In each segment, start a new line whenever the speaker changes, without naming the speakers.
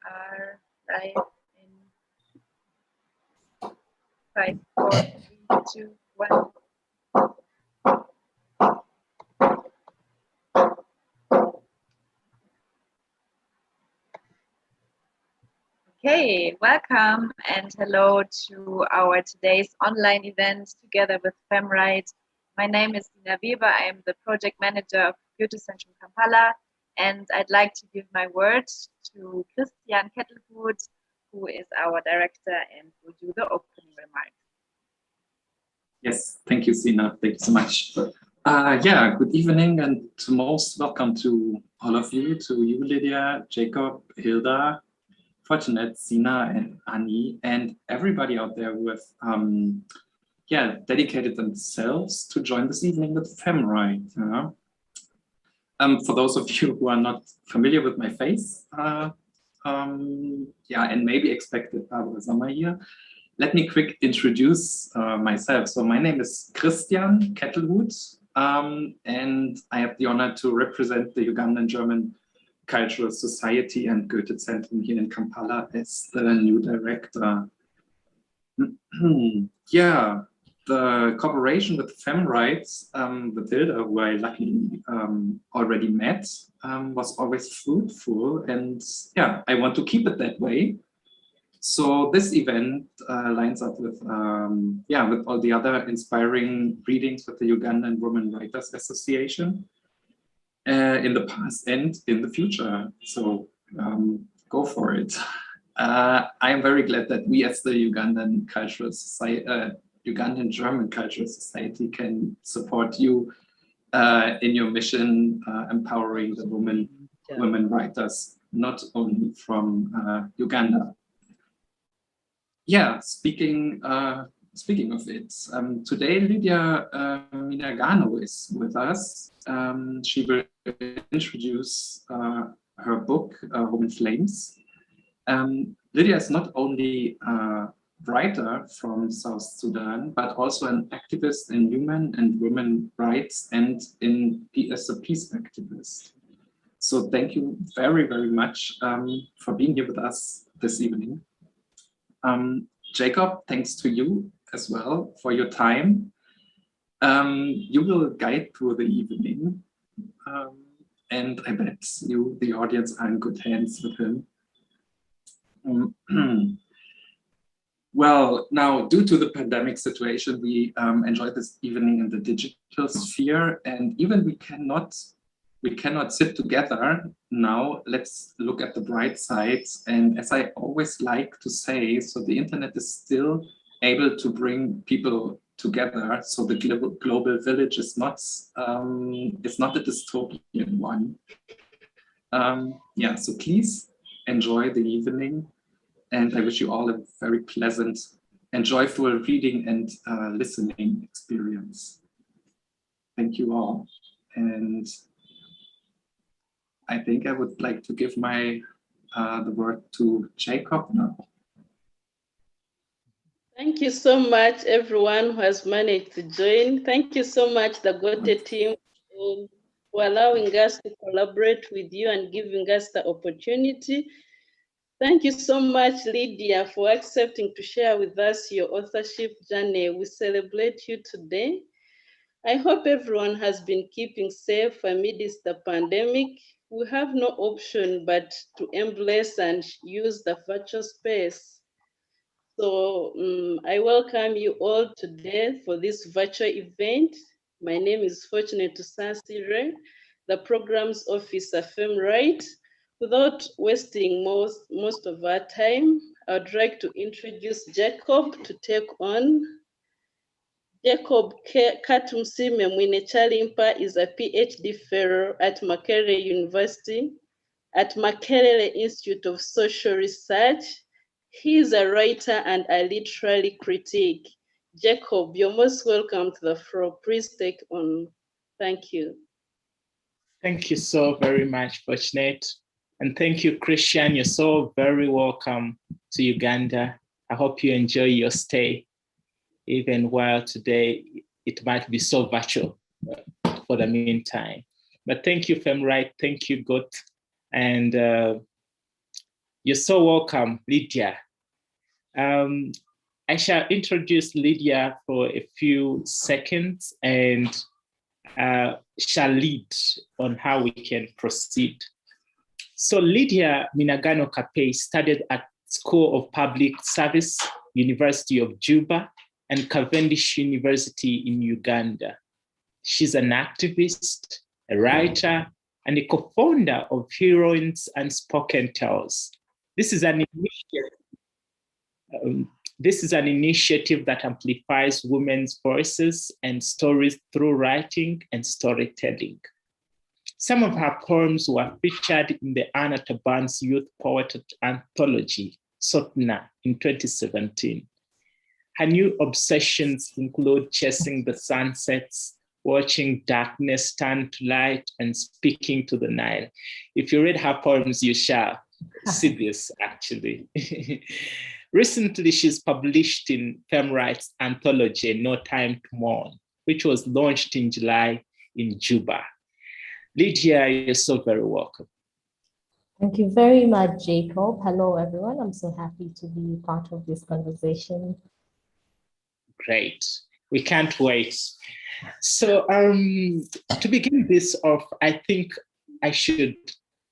are live in 5, 4, 3, 2, 1. Okay, welcome and hello to our today's online event together with FEMRITE. My name is Dina Weber. I am the project manager of Beauty Centrum Kampala, and I'd like to give my word to Christian Kettelhut, who is our director and will do the opening remarks.
Yes, thank you, Sina. Thank you so much. Yeah, good evening and most welcome to all of you, to you, Lydia, Jacob, Hilda, Fortunate, Sina, and Annie, and everybody out there who have dedicated themselves to join this evening with FEMRITE. For those of you who are not familiar with my face, and maybe expected Barbara Sommer here, let me quick introduce myself. So my name is Christian Kettelhut, and I have the honor to represent the Ugandan German Cultural Society and Goethe Zentrum here in Kampala as the new director. Yeah, the cooperation with FEMRITE, with Hilda, who I luckily already met, was always fruitful, and yeah, I want to keep it that way. So this event lines up with all the other inspiring readings with the Ugandan Women Writers Association in the past and in the future. So go for it. I am very glad that we as the Ugandan Cultural Society, Ugandan German Cultural Society can support you in your mission, empowering the women writers, not only from Uganda. Yeah, speaking of it, today Lydia Minagano is with us. She will introduce her book, Home in Flames. Lydia is not only a writer from South Sudan, but also an activist in human and women rights and as a peace activist. So thank you very, very much for being here with us this evening. Jacob, thanks to you as well for your time. You will guide through the evening, and I bet you, the audience, are in good hands with him. Well, now, due to the pandemic situation, we enjoy this evening in the digital sphere, and even we cannot sit together now. Let's look at the bright sides. And as I always like to say, so the internet is still able to bring people together. So the global village is not a dystopian one. So please enjoy the evening. And I wish you all a very pleasant and joyful reading and listening experience. Thank you all. And I think I would like to give the word to Jacob now.
Thank you so much, everyone who has managed to join. Thank you so much, the Goethe team, for allowing us to collaborate with you and giving us the opportunity. Thank you so much, Lydia, for accepting to share with us your authorship journey. We celebrate you today. I hope everyone has been keeping safe amidst the pandemic. We have no option but to embrace and use the virtual space. So I welcome you all today for this virtual event. My name is Fortunate Sansire, the Programs Officer FEMRITE. Without wasting most of our time, I'd like to introduce Jacob to take on. Jacob Katumsime Mwinechalimpa is a PhD fellow at Makerere University, at Makerere Institute of Social Research. He is a writer and a literary critic. Jacob, you're most welcome to the floor. Please take on. Thank you.
Thank you so very much, Fortunate. And thank you, Christian. You're so very welcome to Uganda. I hope you enjoy your stay, even while today it might be so virtual for the meantime. But thank you, FEMRITE. Thank you, Goethe. And You're so welcome, Lydia. I shall introduce Lydia for a few seconds and shall lead on how we can proceed. So Lydia Minagano Kape studied at School of Public Service, University of Juba, and Cavendish University in Uganda. She's an activist, a writer, and a co-founder of Heroines and Spoken Tales. This is an initiative that amplifies women's voices and stories through writing and storytelling. Some of her poems were featured in the Anna Taban's Youth Poet Anthology, Sotna, in 2017. Her new obsessions include chasing the sunsets, watching darkness turn to light, and speaking to the Nile. If you read her poems, you shall see this, actually. Recently, she's published in FEMRITE's anthology, No Time to Mourn, which was launched in July in Juba. Lydia, you're so very welcome.
Thank you very much, Jacob. Hello, everyone. I'm so happy to be part of this conversation.
Great. We can't wait. So to begin this off, I think I should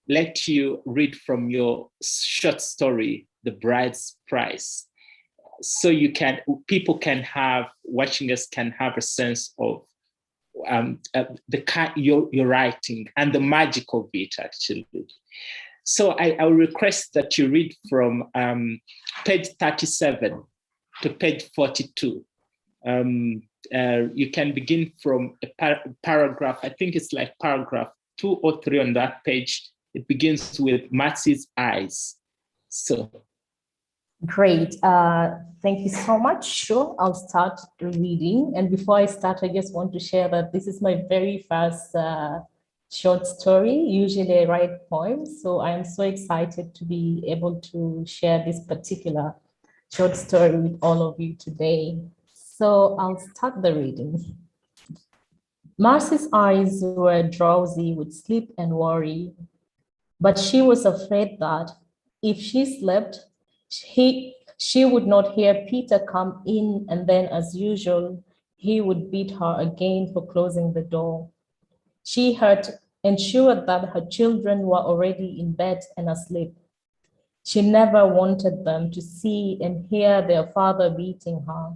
let you read from your short story, The Bride's Price. So people can have, watching us can have a sense of your writing and the magic of it, actually. So I will request that you read from page 37 to page 42. You can begin from a paragraph, I think it's like paragraph 2 or 3 on that page. It begins with Mercy's eyes. So.
Great. Thank you so much. Sure, I'll start reading. And before I start, I just want to share that this is my very first short story. Usually I write poems, so I'm so excited to be able to share this particular short story with all of you today. So I'll start the reading. Marcy's eyes were drowsy with sleep and worry, but she was afraid that if she slept, she would not hear Peter come in, and then, as usual, he would beat her again for closing the door. She had ensured that her children were already in bed and asleep. She never wanted them to see and hear their father beating her.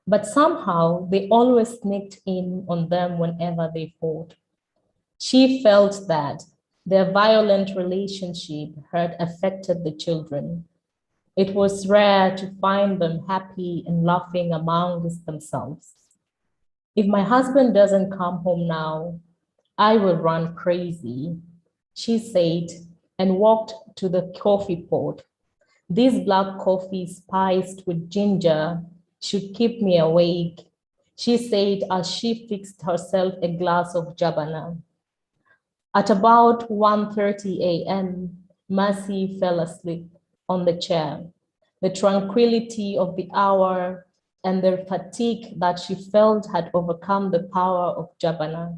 But somehow they always sneaked in on them whenever they fought. She felt that their violent relationship had affected the children. It was rare to find them happy and laughing amongst themselves. If my husband doesn't come home now, I will run crazy, she said, and walked to the coffee pot. This black coffee spiced with ginger should keep me awake, she said as she fixed herself a glass of jabana. At about 1:30 a.m., Mercy fell asleep on the chair. The tranquility of the hour and the fatigue that she felt had overcome the power of jabana.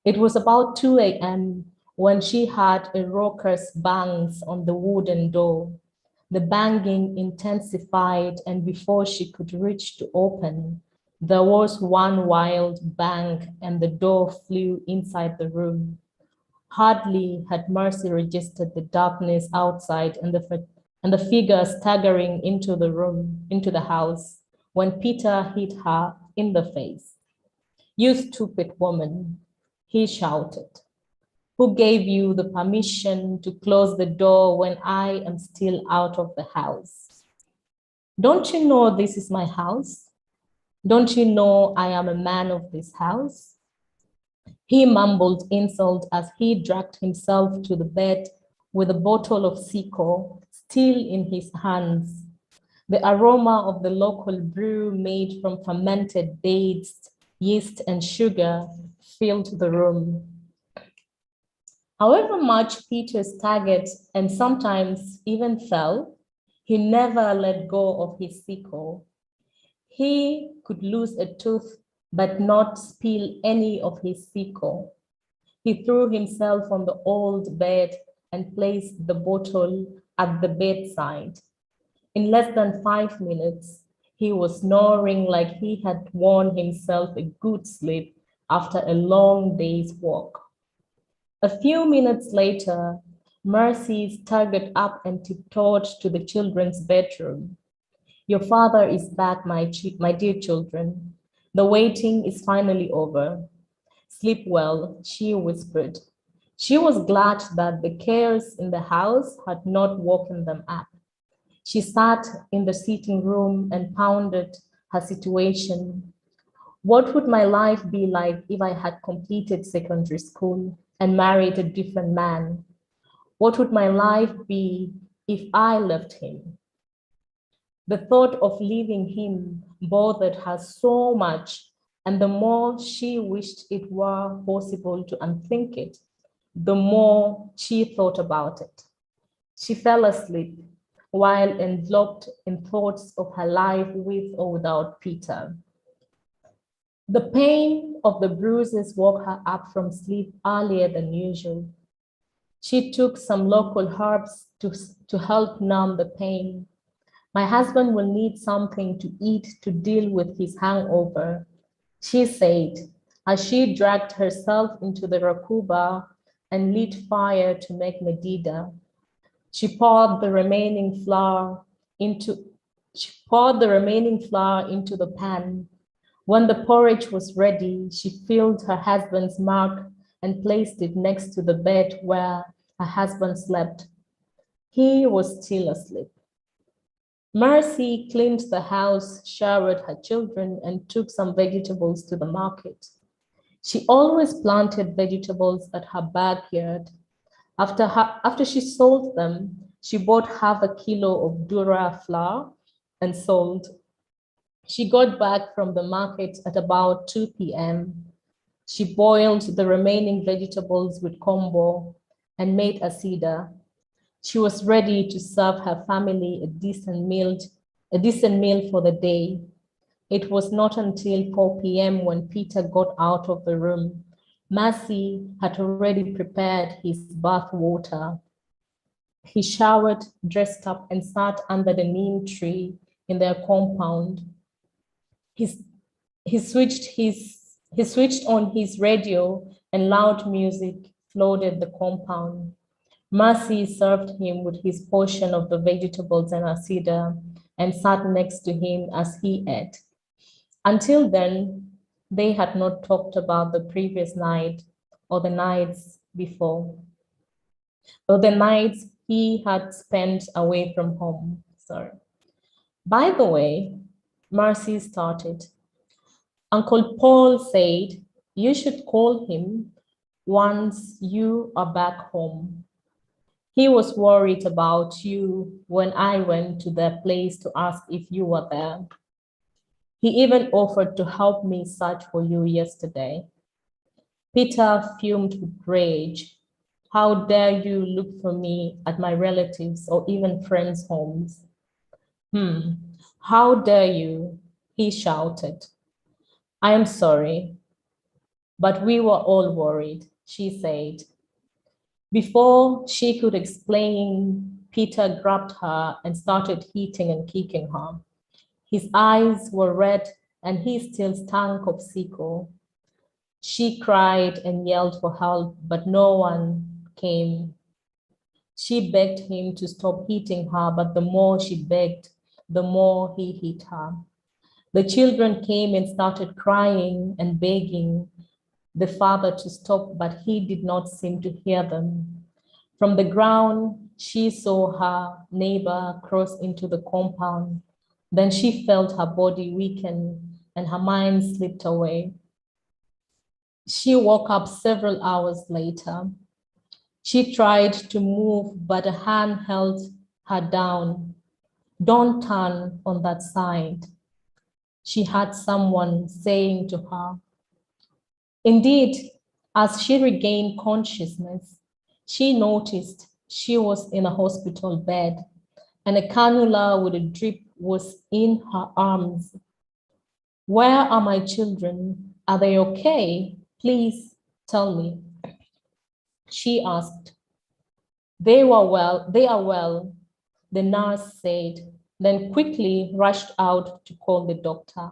It was about 2 a.m. when she heard a raucous bangs on the wooden door. The banging intensified, and before she could reach to open, there was one wild bang and the door flew inside the room. Hardly had Mercy registered the darkness outside and the figure staggering into the house, when Peter hit her in the face. "You stupid woman," he shouted. "Who gave you the permission to close the door when I am still out of the house? Don't you know this is my house? Don't you know I am a man of this house?" He mumbled insult as he dragged himself to the bed with a bottle of Siko still in his hands. The aroma of the local brew made from fermented dates, yeast, and sugar filled the room. However much Peter staggered and sometimes even fell, he never let go of his Siko. He could lose a tooth but not spill any of his Siko. He threw himself on the old bed and placed the bottle at the bedside. In less than 5 minutes, he was snoring like he had worn himself a good sleep after a long day's walk. A few minutes later, Mercy staggered up and tiptoed to the children's bedroom. Your father is back, my dear children. The waiting is finally over. Sleep well, she whispered. She was glad that the cares in the house had not woken them up. She sat in the sitting room and pondered her situation. What would my life be like if I had completed secondary school and married a different man? What would my life be if I left him? The thought of leaving him bothered her so much, and the more she wished it were possible to unthink it, the more she thought about it. She fell asleep while enveloped in thoughts of her life with or without Peter. The pain of the bruises woke her up from sleep earlier than usual. She took some local herbs to help numb the pain. My husband will need something to eat to deal with his hangover, she said, as she dragged herself into the rakuba and lit fire to make medida. She poured the remaining flour into the pan. When the porridge was ready, she filled her husband's mug and placed it next to the bed where her husband slept. He was still asleep. Mercy cleaned the house, showered her children, and took some vegetables to the market. She always planted vegetables at her backyard. After she sold them, she bought half a kilo of Dura flour and sold. She got back from the market at about 2 p.m. She boiled the remaining vegetables with kombo and made a cider. She was ready to serve her family a decent meal for the day. It was not until 4 p.m. when Peter got out of the room. Mercy had already prepared his bath water. He showered, dressed up, and sat under the neem tree in their compound. He switched on his radio, and loud music flooded the compound. Mercy served him with his portion of the vegetables and a cider and sat next to him as he ate. Until then, they had not talked about the previous night or the nights before, or the nights he had spent away from home. Sorry. By the way, Mercy started. Uncle Paul said, you should call him once you are back home. He was worried about you when I went to their place to ask if you were there. He even offered to help me search for you yesterday. Peter fumed with rage. How dare you look for me at my relatives or even friends' homes? How dare you? He shouted. I am sorry, but we were all worried, she said. Before she could explain, Peter grabbed her and started hitting and kicking her. His eyes were red and he still stank of sicko. She cried and yelled for help, but no one came. She begged him to stop hitting her, but the more she begged, the more he hit her. The children came and started crying and begging the father to stop, but he did not seem to hear them. From the ground, she saw her neighbor cross into the compound. Then she felt her body weaken and her mind slipped away. She woke up several hours later. She tried to move, but a hand held her down. Don't turn on that side, she heard someone saying to her. Indeed, as she regained consciousness, she noticed she was in a hospital bed and a cannula with a drip was in her arms. Where are my children? Are they okay? Please tell me, she asked. They are well. the nurse said, then quickly rushed out to call the doctor.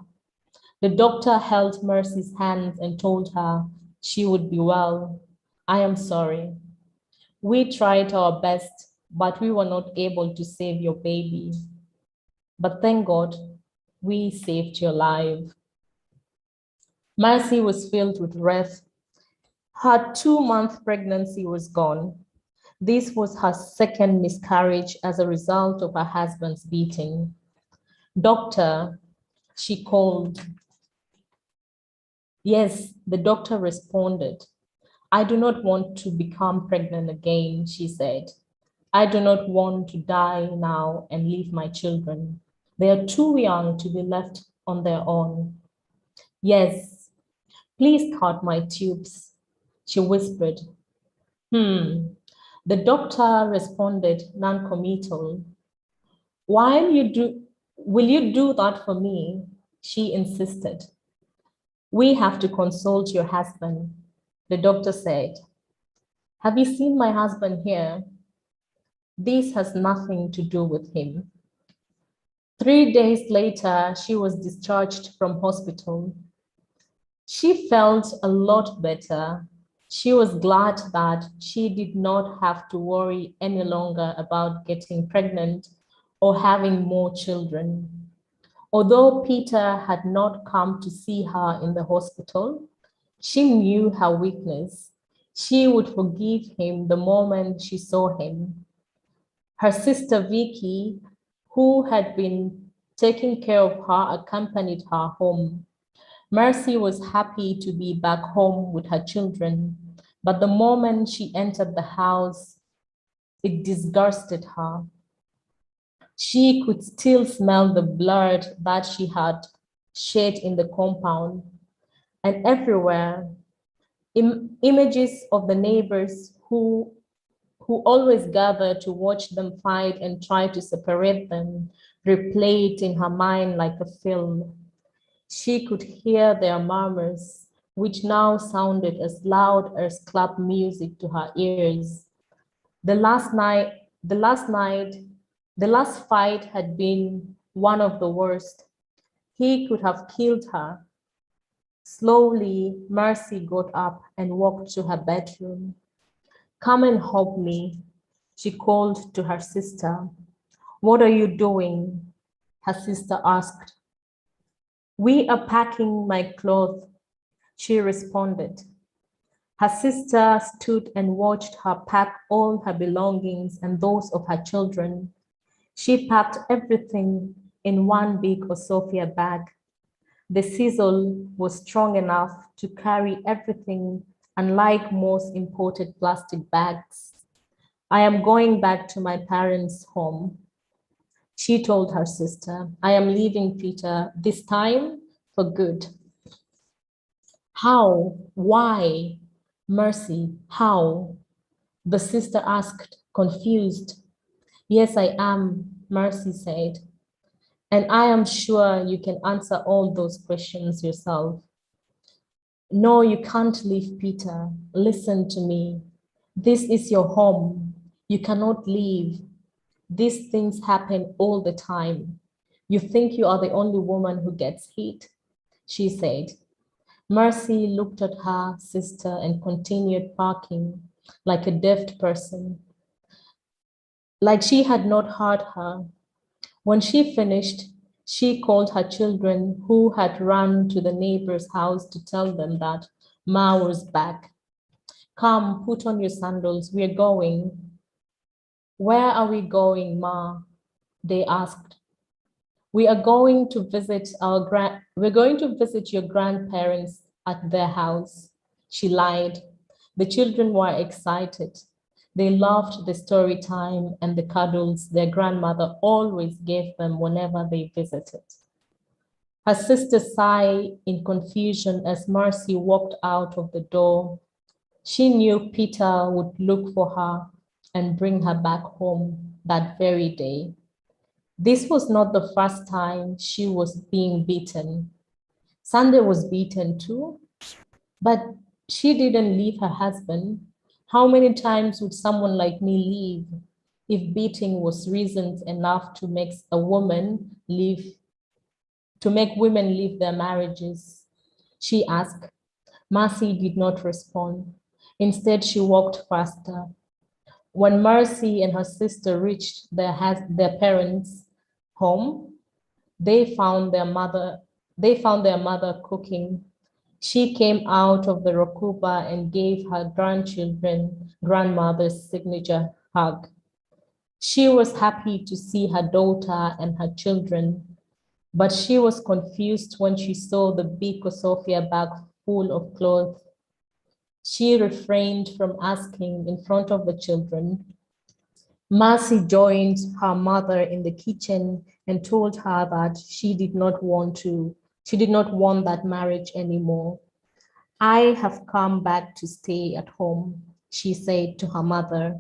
The doctor held Mercy's hands and told her she would be well. I am sorry. We tried our best, but we were not able to save your baby. But thank God, we saved your life. Mercy was filled with wrath. Her 2-month pregnancy was gone. This was her second miscarriage as a result of her husband's beating. Doctor, she called. Yes, the doctor responded. I do not want to become pregnant again, she said. I do not want to die now and leave my children. They are too young to be left on their own. Yes, please cut my tubes, she whispered. The doctor responded non-committal. Will you do that for me? She insisted. We have to consult your husband, the doctor said. Have you seen my husband here? This has nothing to do with him. 3 days later, she was discharged from hospital. She felt a lot better. She was glad that she did not have to worry any longer about getting pregnant or having more children. Although Peter had not come to see her in the hospital, she knew her weakness. She would forgive him the moment she saw him. Her sister Vicky, who had been taking care of her, accompanied her home. Mercy was happy to be back home with her children, but the moment she entered the house, it disgusted her. She could still smell the blood that she had shed in the compound, and everywhere, images of the neighbors who always gather to watch them fight and try to separate them replayed in her mind like a film. She could hear their murmurs, which now sounded as loud as club music to her ears. The last fight had been one of the worst. He could have killed her. Slowly, Mercy got up and walked to her bedroom. Come and help me, she called to her sister. What are you doing? Her sister asked. We are packing my clothes, she responded. Her sister stood and watched her pack all her belongings and those of her children. She packed everything in one big Osofia bag. The sizzle was strong enough to carry everything, unlike most imported plastic bags. I am going back to my parents' home, she told her sister. I am leaving Peter, this time for good. How? Why? Mercy, how? The sister asked, confused. Yes, I am, Mercy said. And I am sure you can answer all those questions yourself. No, you can't leave Peter. Listen to me. This is your home. You cannot leave. These things happen all the time. You think you are the only woman who gets hit, she said. Mercy looked at her sister and continued parking like a deaf person, like she had not heard her. When she finished, she called her children who had run to the neighbor's house to tell them that Ma was back. Come, put on your sandals, we're going. Where are we going, Ma? They asked. We're going to visit your grandparents at their house. She lied. The children were excited. They loved the story time and the cuddles their grandmother always gave them whenever they visited. Her sister sighed in confusion as Mercy walked out of the door. She knew Peter would look for her and bring her back home that very day. This was not the first time she was being beaten. Sunday was beaten too, but she didn't leave her husband. How many times would someone like me leave? if beating was reason enough to make women leave their marriages. She asked. Mercy did not respond. Instead, she walked faster. When Mercy and her sister reached their parents' home, they found their mother cooking. She came out of the rokuba and gave her grandmother's signature hug. She was happy to see her daughter and her children, but she was confused when she saw the big Kosofia bag full of clothes. She refrained from asking in front of the children. Mercy joined her mother in the kitchen and told her that she did not want that marriage anymore. I have come back to stay at home, she said to her mother.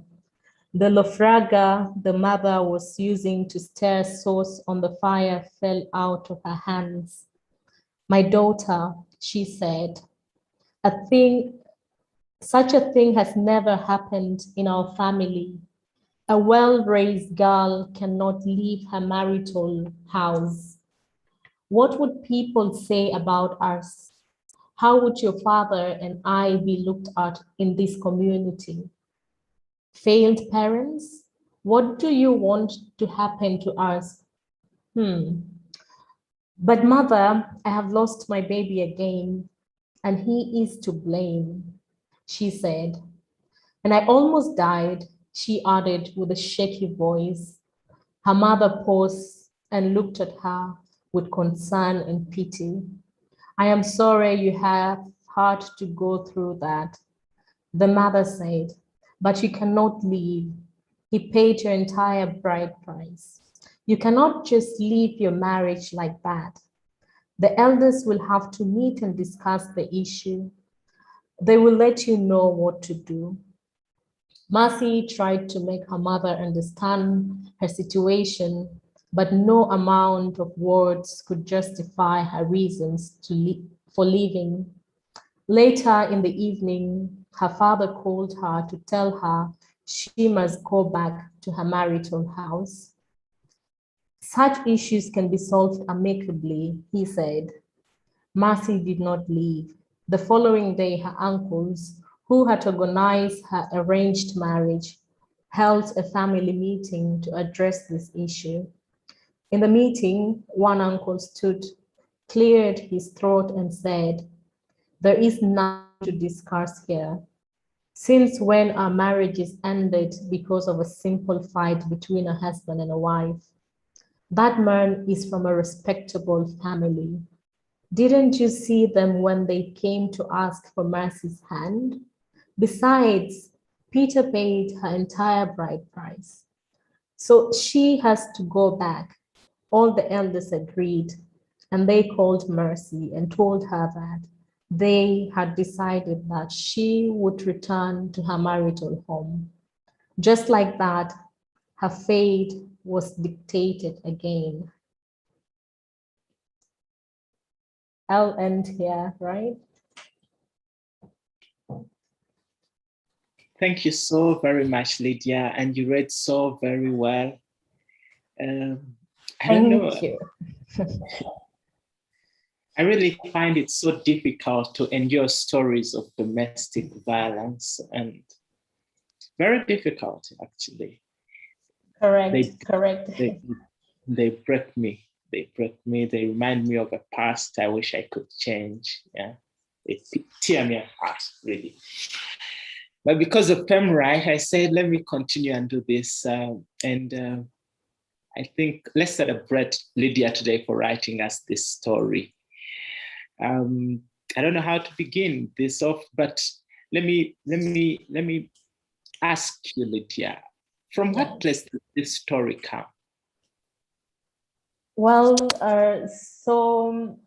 The lofraga the mother was using to stir sauce on the fire fell out of her hands. My daughter, she said, such a thing has never happened in our family. A well-raised girl cannot leave her marital house. What would people say about us? How would your father and I be looked at in this community? Failed parents? What do you want to happen to us? But mother, I have lost my baby again, and he is to blame, she said. And I almost died, she added with a shaky voice. Her mother paused and looked at her with concern and pity. I am sorry you have had to go through that, the mother said, but you cannot leave. He paid your entire bride price. You cannot just leave your marriage like that. The elders will have to meet and discuss the issue. They will let you know what to do. Mercy tried to make her mother understand her situation, but no amount of words could justify her reasons for leaving. Later in the evening, her father called her to tell her she must go back to her marital house. Such issues can be solved amicably, he said. Mercy did not leave. The following day, her uncles, who had organized her arranged marriage, held a family meeting to address this issue. In the meeting, one uncle stood, cleared his throat and said, "There is nothing to discuss here. Since when our marriages ended because of a simple fight between a husband and a wife? That man is from a respectable family. Didn't you see them when they came to ask for Mercy's hand? Besides, Peter paid her entire bride price. So she has to go back." All the elders agreed, and they called Mercy and told her that they had decided that she would return to her marital home. Just like that, her fate was dictated again. I'll end here, right?
Thank you so very much, Lydia, and you read so very well. I don't know.
Thank you.
I really find it so difficult to endure stories of domestic violence, and very difficult, actually.
Correct.
They break me. They break me. They remind me of a past I wish I could change. Yeah, they tear me apart, really. But because of FEMRITE, I said, let me continue and do this. I think let's celebrate Lydia today for writing us this story. I don't know how to begin this off, but let me ask you, Lydia, from what place did this story come?
Well, so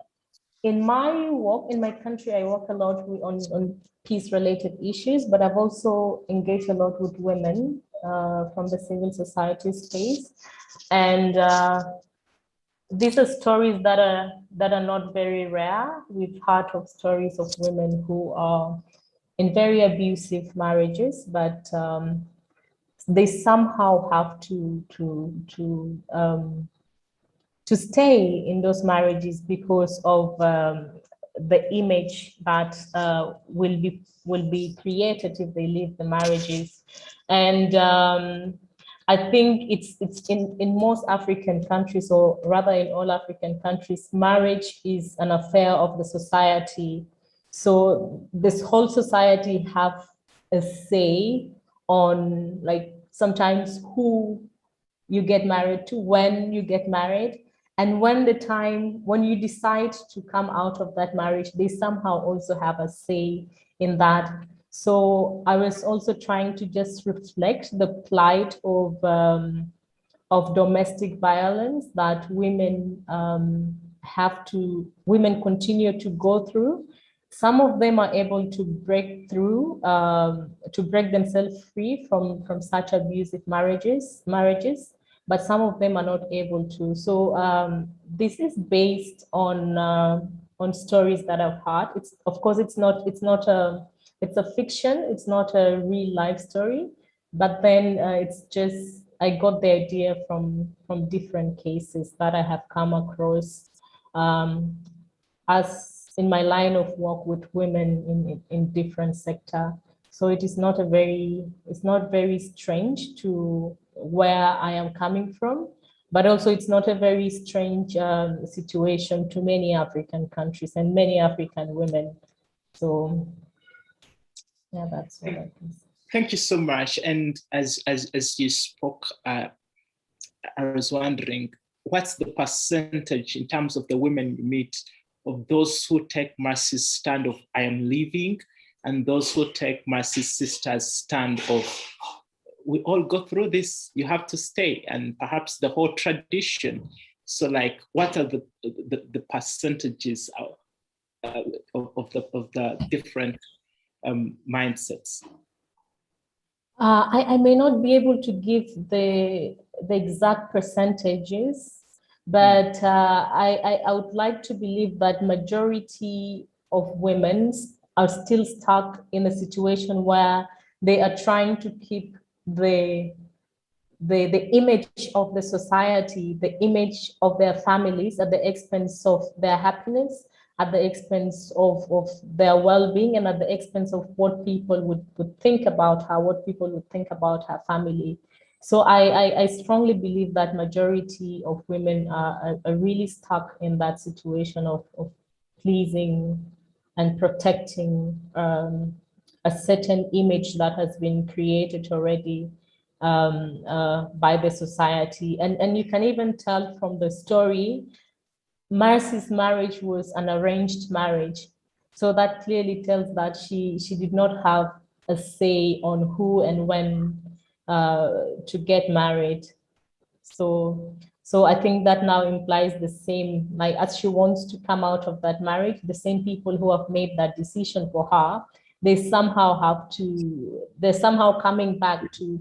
in my work, in my country, I work a lot on peace-related issues, but I've also engaged a lot with women from the civil society space. And these are stories that are not very rare. We've heard of stories of women who are in very abusive marriages, but they somehow have to stay in those marriages because of the image that will be created if they leave the marriages. And I think it's in most African countries, or rather in all African countries, marriage is an affair of the society. So this whole society have a say on, like, sometimes who you get married to, when you get married, and when you decide to come out of that marriage, they somehow also have a say in that. So I was also trying to just reflect the plight of domestic violence that women women continue to go through. Some of them are able to break through, to break themselves free from such abusive marriages, but some of them are not able to. So this is based on stories that I've heard. It's, of course, it's a fiction. It's not a real life story, but then it's just, I got the idea from different cases that I have come across as in my line of work with women in different sector. So it is not it's not very strange to where I am coming from, but also it's not a very strange situation to many African countries and many African women. So yeah, that's what I can say.
Thank you so much. And as you spoke, I was wondering, what's the percentage in terms of the women you meet of those who take Mercy's stand of I am leaving, and those who take Mercy's sister's stand of we all go through this, you have to stay, and perhaps the whole tradition. So, like, what are the percentages of the different mindsets?
I may not be able to give the exact percentages, but I would like to believe that majority of women are still stuck in a situation where they are trying to keep the image of the society, the image of their families at the expense of their happiness, at the expense of their well-being, and at the expense of what people would think about her, what people would think about her family. So I strongly believe that majority of women are really stuck in that situation of pleasing and protecting a certain image that has been created already by the society. And you can even tell from the story, Mercy's marriage was an arranged marriage. So that clearly tells that she did not have a say on who and when to get married. So I think that now implies the same, like, as she wants to come out of that marriage, the same people who have made that decision for her, they're somehow coming back to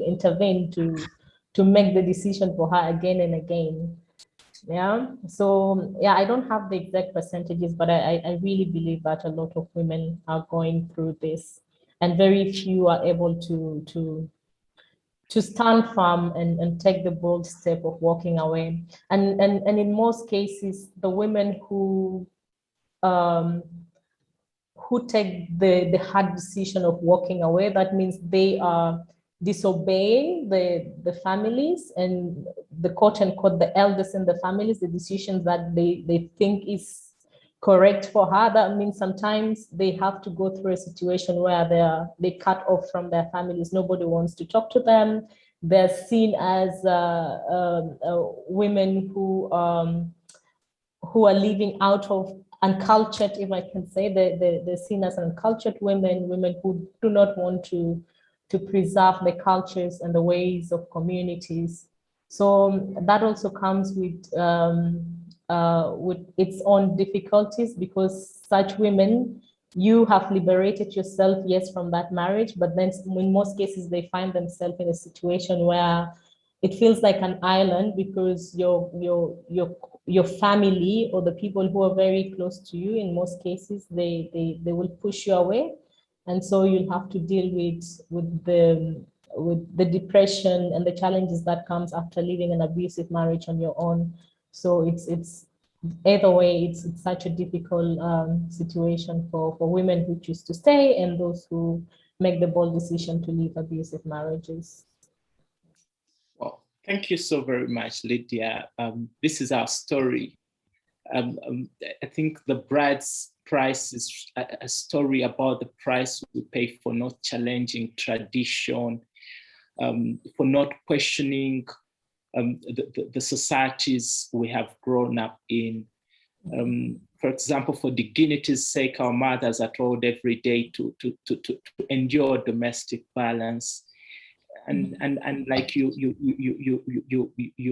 intervene, to make the decision for her again and again. Yeah, so yeah, I don't have the exact percentages, but I really believe that a lot of women are going through this, and very few are able to stand firm and take the bold step of walking away. And in most cases, the women who take the hard decision of walking away, that means they are disobeying the families and the quote unquote the elders in the families, the decisions that they think is correct for her. That means sometimes they have to go through a situation where they cut off from their families. Nobody wants to talk to them. They're seen as women who are living out of uncultured, if I can say, they're seen as uncultured women who do not want to preserve the cultures and the ways of communities. So that also comes with its own difficulties, because such women, you have liberated yourself, yes, from that marriage, but then in most cases they find themselves in a situation where it feels like an island, because your family or the people who are very close to you, in most cases, they will push you away. And so you'll have to deal with the depression and the challenges that comes after living an abusive marriage on your own. So it's either way, it's such a difficult situation for women who choose to stay and those who make the bold decision to leave abusive marriages.
Well, thank you so very much, Lydia. This is our story. I think the bride's price is a story about the price we pay for not challenging tradition, for not questioning the societies we have grown up in. For example, for dignity's sake, our mothers are told every day to endure domestic violence. And like you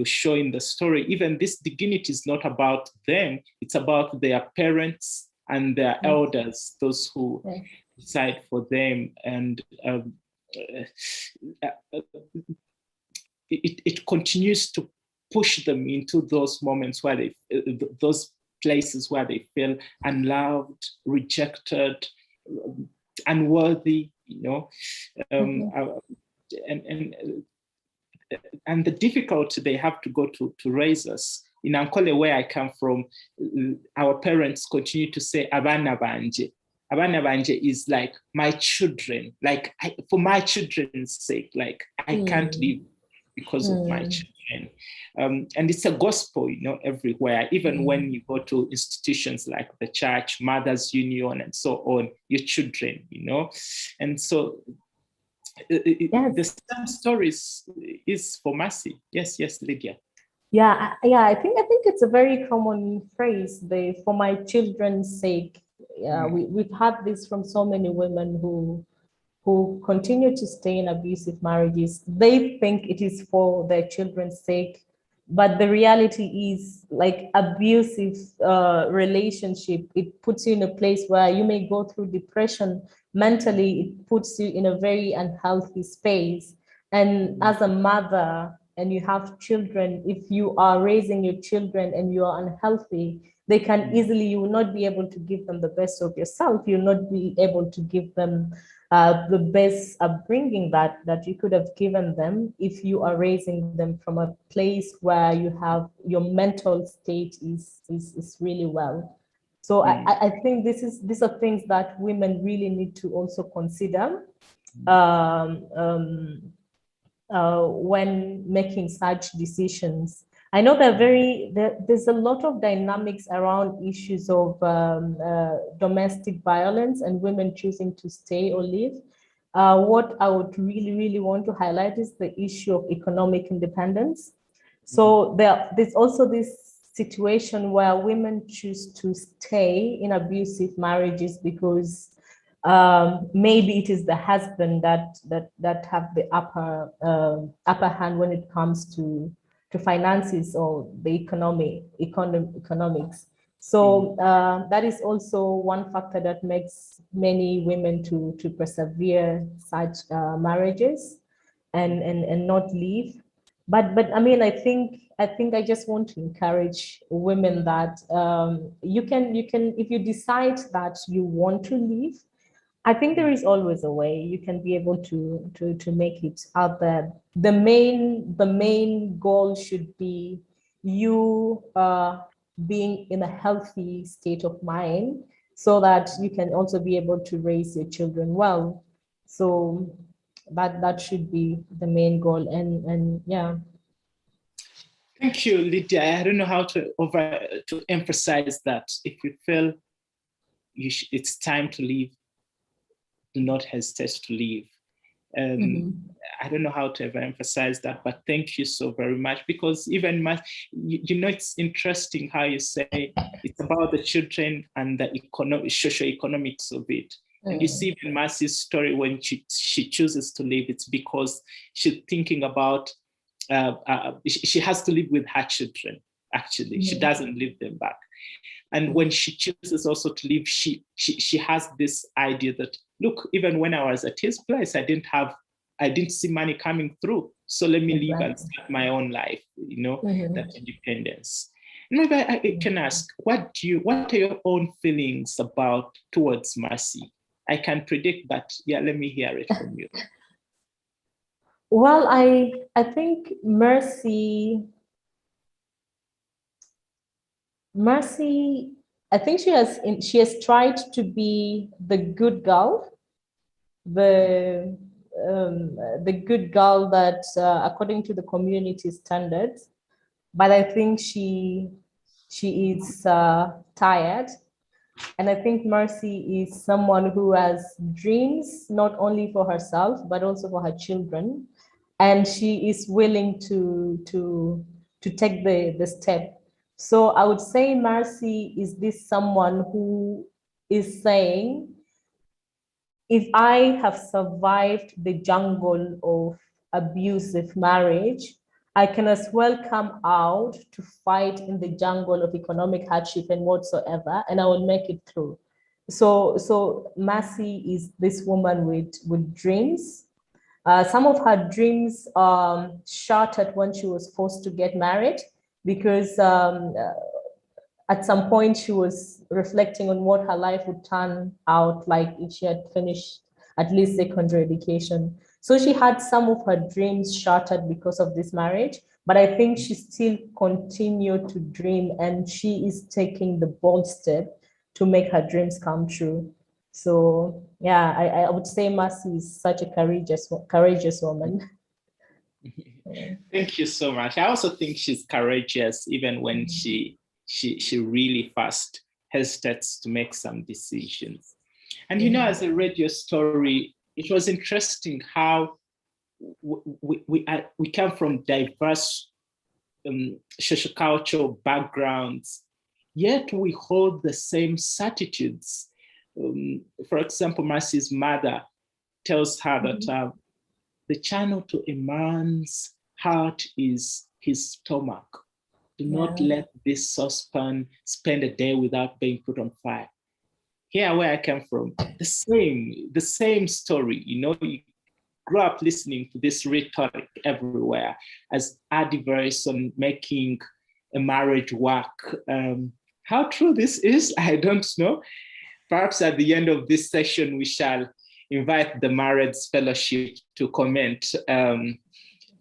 show in the story, even this dignity is not about them, it's about their parents and their elders, those who decide for them. And it continues to push them into those moments where they, those places where they feel unloved, rejected, unworthy, you know. And the difficulty they have to go to raise us. In Ankole, where I come from, our parents continue to say, Abana Banje. Abana Banje is like my children, like for my children's sake, like I can't live because of my children. And it's a gospel, you know, everywhere, even when you go to institutions like the church, Mothers Union, and so on, your children, you know. And so the same stories is for mercy. Yes, Lydia.
Yeah, I think it's a very common phrase, the "for my children's sake." Yeah, we've had this from so many women who continue to stay in abusive marriages. They think it is for their children's sake, but the reality is, like, abusive relationship, it puts you in a place where you may go through depression. Mentally, it puts you in a very unhealthy space. And as a mother, and you have children, if you are raising your children and you are unhealthy, they can easily, you will not be able to give them the best of yourself. You'll not be able to give them the best upbringing that you could have given them if you are raising them from a place where you have your mental state is really well. So I think these are things that women really need to also consider when making such decisions. I know there's a lot of dynamics around issues of domestic violence and women choosing to stay or leave. What I would really want to highlight is the issue of economic independence. So there's also this situation where women choose to stay in abusive marriages because maybe it is the husband that have the upper hand when it comes to finances or the economics. So that is also one factor that makes many women to persevere such marriages and not leave. But I mean, I think I just want to encourage women that you can if you decide that you want to leave, I think there is always a way. You can be able to make it out there. The main goal should be you being in a healthy state of mind, so that you can also be able to raise your children well. So that should be the main goal. And yeah.
Thank you, Lydia. I don't know how to emphasize that. If you feel it's time to leave, do not hesitate to leave. I don't know how to ever emphasize that, but thank you so very much, because even you know, it's interesting how you say it's about the children and the socio-economics of it. And you see in Mercy's story, when she chooses to leave, it's because she's thinking about she has to live with her children. Actually, she doesn't leave them back. And when she chooses also to leave, she has this idea that, look, even when I was at his place, I didn't see money coming through. So let me leave and start my own life, you know, that independence. Maybe I can ask, what are your own feelings towards Mercy? I can predict, but yeah, let me hear it from you.
Well, I think Mercy, I think she has tried to be the good girl, the the good girl that according to the community standards, but I think she is tired. And I think Mercy is someone who has dreams, not only for herself, but also for her children. And she is willing to take the step. So I would say Mercy is this someone who is saying, if I have survived the jungle of abusive marriage, I can as well come out to fight in the jungle of economic hardship and whatsoever, and I will make it through. So Mercy is this woman with dreams. Some of her dreams shattered when she was forced to get married, because at some point she was reflecting on what her life would turn out like if she had finished at least secondary education. So she had some of her dreams shattered because of this marriage, but I think she still continued to dream, and she is taking the bold step to make her dreams come true. So yeah, I would say Mercy is such a courageous woman.
Thank you so much. I also think she's courageous, even when she really fast hesitates to make some decisions. And you know, as I read your story, it was interesting how we come from diverse sociocultural backgrounds, yet we hold the same certitudes. For example, Mercy's mother tells her that the channel to a man's heart is his stomach. Do not let this saucepan spend a day without being put on fire. Here where I come from, the same story. You know, you grew up listening to this rhetoric everywhere as advice on making a marriage work. How true this is, I don't know. Perhaps at the end of this session, we shall invite the Marriage Fellowship to comment.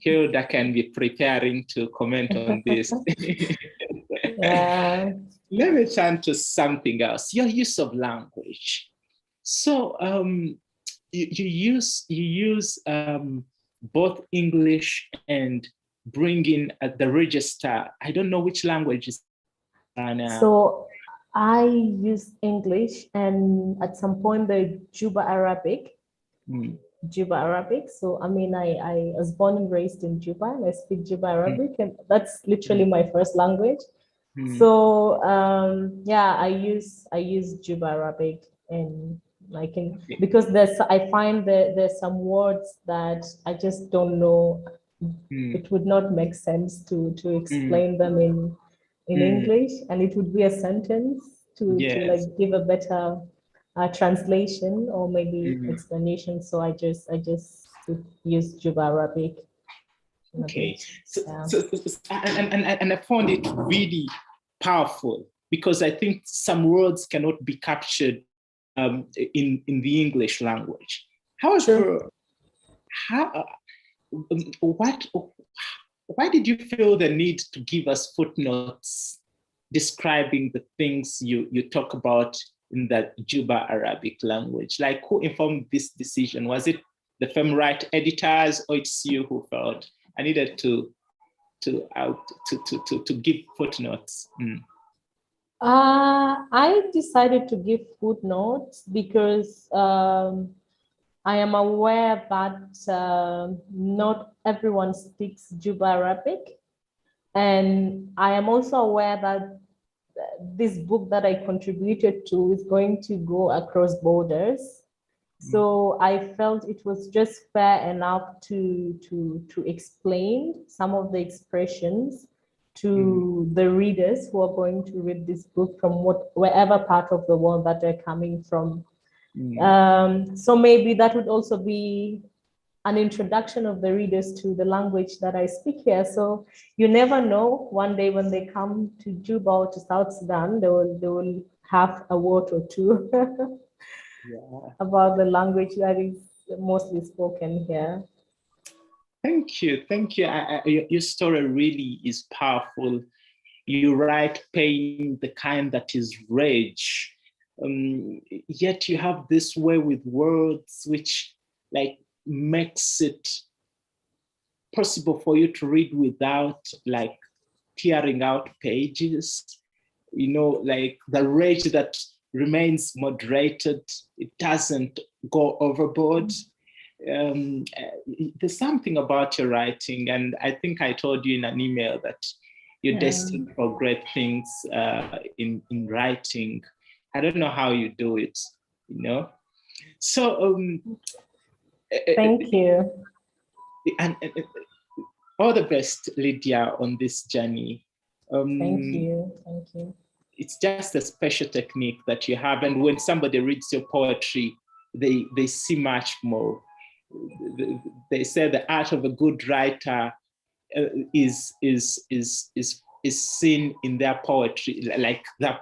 Hilda can be preparing to comment on this. Let me turn to something else, your use of language. So you use both English and bring in the register. I don't know which languages.
So I use English, and at some point the Juba Arabic. Juba Arabic. So I mean, I was born and raised in Juba, and I speak Juba Arabic, and that's literally my first language. So yeah, I use Juba Arabic, and I can, because I find that there's some words that I just don't know. It would not make sense to explain them in English, and it would be a sentence to like give a better translation or maybe explanation. So I just use Juba Arabic.
Okay, and I found it really powerful, because I think some words cannot be captured in the English language. However, why did you feel the need to give us footnotes describing the things you talk about in the Juba Arabic language? Like, who informed this decision? Was it the FEMRITE editors, or it's you who felt I needed to give footnotes?
I decided to give footnotes because I am aware that not everyone speaks Juba Arabic, and I am also aware that this book that I contributed to is going to go across borders. So I felt it was just fair enough to explain some of the expressions to the readers who are going to read this book from wherever part of the world that they're coming from. So maybe that would also be an introduction of the readers to the language that I speak here. So you never know, one day when they come to Juba or to South Sudan, they will have a word or two about the language that is mostly spoken here.
Thank you. Thank you. Your story really is powerful. You write pain, the kind that is rage. Yet you have this way with words which like makes it possible for you to read without like tearing out pages. You know, like the rage that remains moderated, it doesn't go overboard. There's something about your writing, and I think I told you in an email that you're destined for great things in writing. I don't know how you do it, you know. So
thank you.
And all the best, Lydia, on this journey.
Thank you.
It's just a special technique that you have, and when somebody reads your poetry, they see much more. They say the art of a good writer is seen in their poetry. Like that,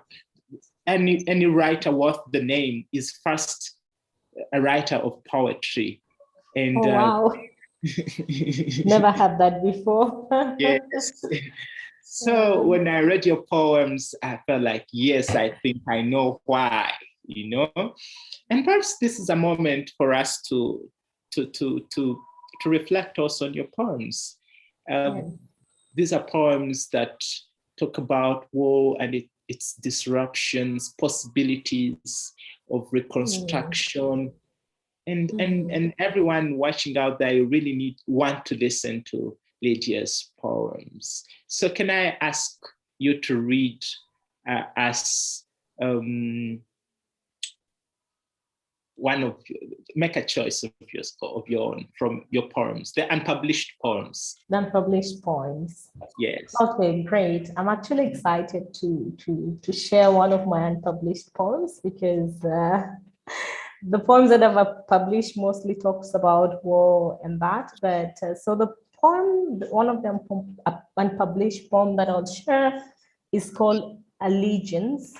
any writer worth the name is first a writer of poetry. And
oh, wow. Never had that before.
Yes. So when I read your poems, I felt like, yes, I think I know why, you know. And perhaps this is a moment for us to reflect also on your poems. These are poems that talk about war and its disruptions, possibilities of reconstruction. And everyone watching out there, you really want to listen to Lydia's poems. So can I ask you to read us make a choice of your own from your poems, the unpublished poems.
The unpublished poems.
Yes.
Okay, great. I'm actually excited to share one of my unpublished poems because the poems that I've published mostly talks about war and that, but so the poem, one of them unpublished poem that I'll share is called Allegiance.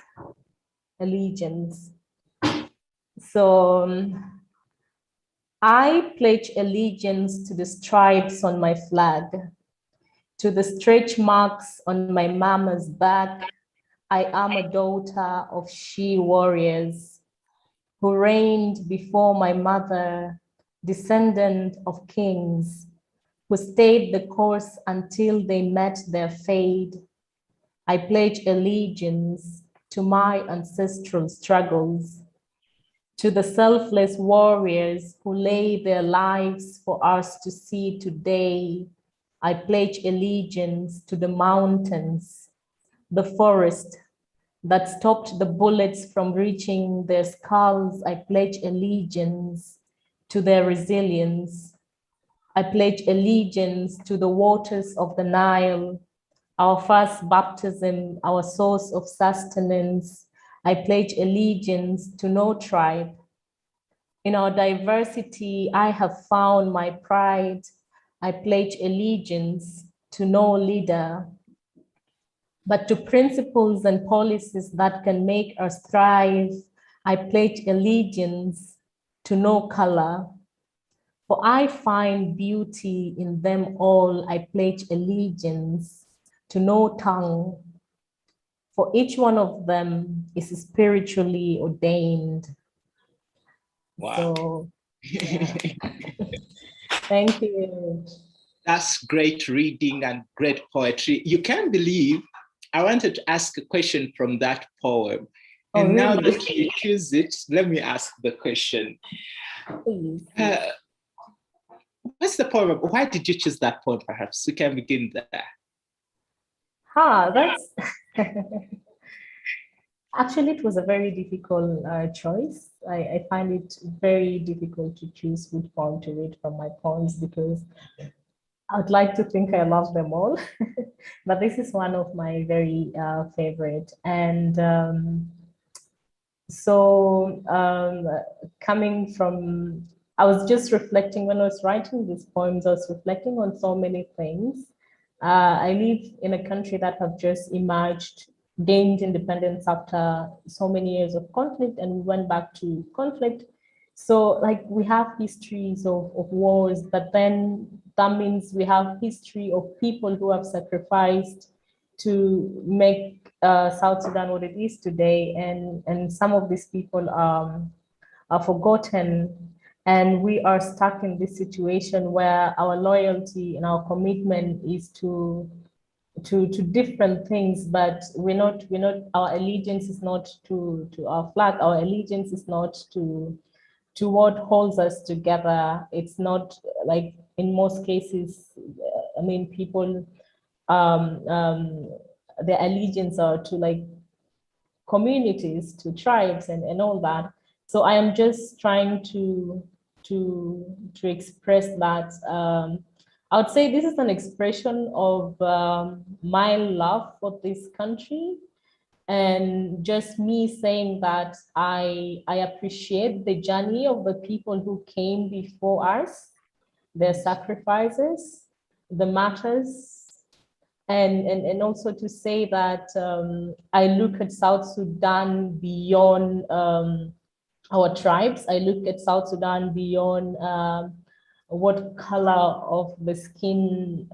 Allegiance. So I pledge allegiance to the stripes on my flag, to the stretch marks on my mama's back. I am a daughter of she warriors who reigned before my mother, descendant of kings, who stayed the course until they met their fate. I pledge allegiance to my ancestral struggles, to the selfless warriors who lay their lives for us to see today. I pledge allegiance to the mountains, the forest that stopped the bullets from reaching their skulls. I pledge allegiance to their resilience. I pledge allegiance to the waters of the Nile, our first baptism, our source of sustenance. I pledge allegiance to no tribe. In our diversity, I have found my pride. I pledge allegiance to no leader, but to principles and policies that can make us thrive. I pledge allegiance to no color, for I find beauty in them all. I pledge allegiance to no tongue, for each one of them is spiritually ordained.
Wow.
So, yeah. Thank you.
That's great reading and great poetry. You can't believe I wanted to ask a question from that poem.
Oh,
and now
really?
that you choose it, let me ask the question.
Please.
What's the poem? Why did you choose that poem? Perhaps we can begin there.
That's actually, it was a very difficult choice. I find it very difficult to choose which poem to read from my poems because I'd like to think I love them all, but this is one of my very favorite. And coming from, I was just reflecting when I was writing these poems, I was reflecting on so many things. I live in a country that have just emerged, gained independence after so many years of conflict, and we went back to conflict. So like we have histories of wars, but then that means we have history of people who have sacrificed to make South Sudan what it is today. And some of these people are forgotten. And we are stuck in this situation where our loyalty and our commitment is to different things, but we're not, our allegiance is not to our flag, our allegiance is not to what holds us together. It's not like in most cases, I mean, people, their allegiance are to like communities, to tribes and all that. So I am just trying to express that. I would say this is an expression of my love for this country, and just me saying that I appreciate the journey of the people who came before us, their sacrifices, the martyrs, and also to say that I look at South Sudan beyond our tribes. I look at South Sudan beyond what color of the skin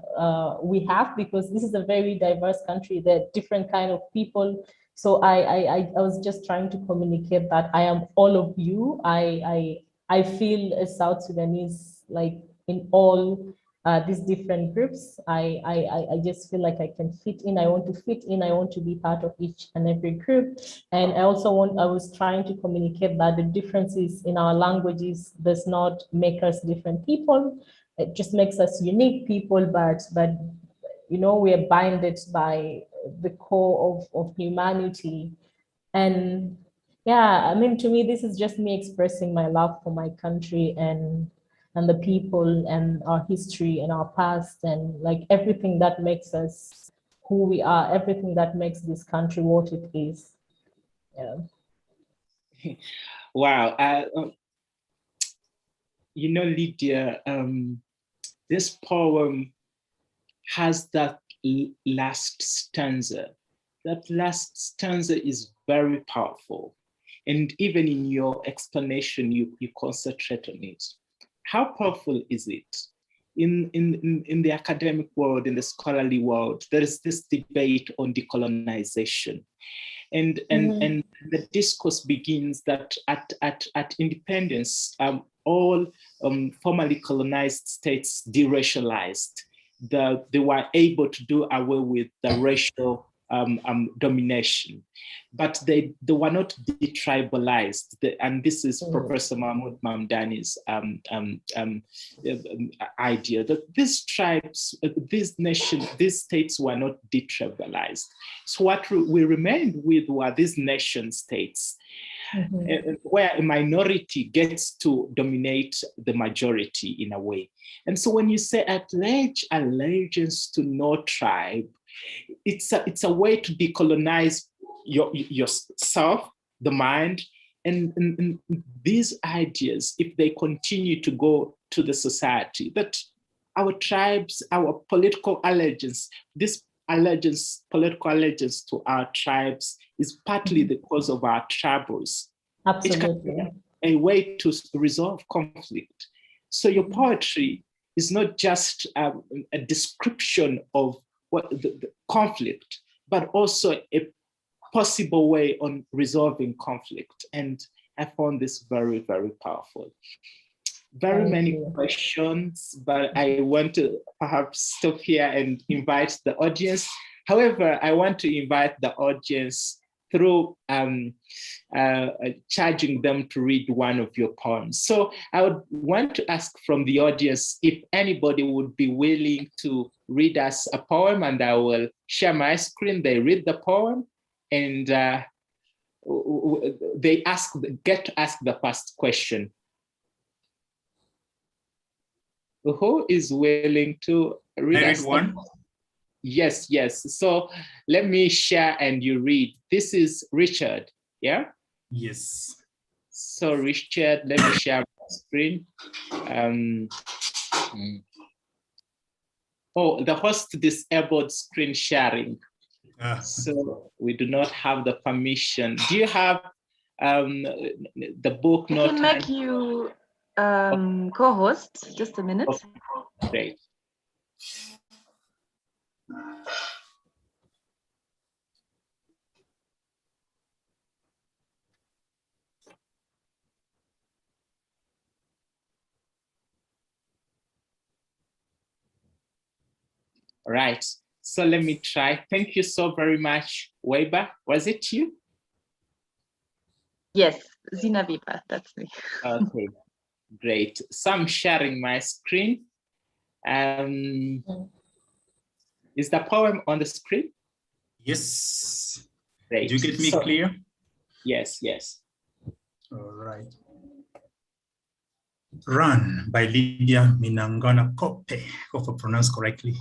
we have, because this is a very diverse country. There are different kind of people. So I was just trying to communicate that I am all of you. I feel a South Sudanese, like in all these different groups. I just feel like I can fit in. I want to fit in. I want to be part of each and every group. And I was trying to communicate that the differences in our languages does not make us different people. It just makes us unique people, but you know, we are binded by the core of humanity. And yeah, I mean, to me, this is just me expressing my love for my country and the people and our history and our past and like everything that makes us who we are, everything that makes this country what it is. Yeah.
Wow. You know, Lydia, this poem has that last stanza. That last stanza is very powerful. And even in your explanation, you concentrate on it. How powerful is it? In the academic world, in the scholarly world, there is this debate on decolonization. And the discourse begins that at independence, all formerly colonized states deracialized. They were able to do away with the racial domination, but they were not detribalized. And this is Professor Mahmoud Mamdani's idea that these tribes, these states were not detribalized. So what we remained with were these nation states, where a minority gets to dominate the majority in a way. And so when you say I pledge allegiance to no tribe, it's a way to decolonize yourself, the mind, and these ideas, if they continue to go to the society, that our tribes, our political allegiance, this political allegiance to our tribes is partly the cause of our troubles.
Absolutely.
It can be a way to resolve conflict. So your poetry is not just a description of what the conflict, but also a possible way on resolving conflict. And I found this very, very powerful. Very many questions, but I want to perhaps stop here and invite the audience. However, I want to invite the audience through charging them to read one of your poems. So I would want to ask from the audience if anybody would be willing to read us a poem, and I will share my screen. They read the poem, and they get to ask the first question. Who is willing to read us one? Yes. So let me share and you read. This is Richard, yeah?
Yes.
So Richard, let me share my screen. Oh, the host disabled screen sharing. So we do not have the permission. Do you have the book.
I can make you co-host. Just a minute.
Okay. Great. All right, so let me try. Thank you so very much, Weber. Was it you?
Yes, Zina Weber, that's me.
Okay, great. So I'm sharing my screen. Is the poem on the screen?
Yes.
Great.
Do you get me clear?
Yes, yes.
All right. Run by Lydia Minagano Kape, hope I pronounced correctly.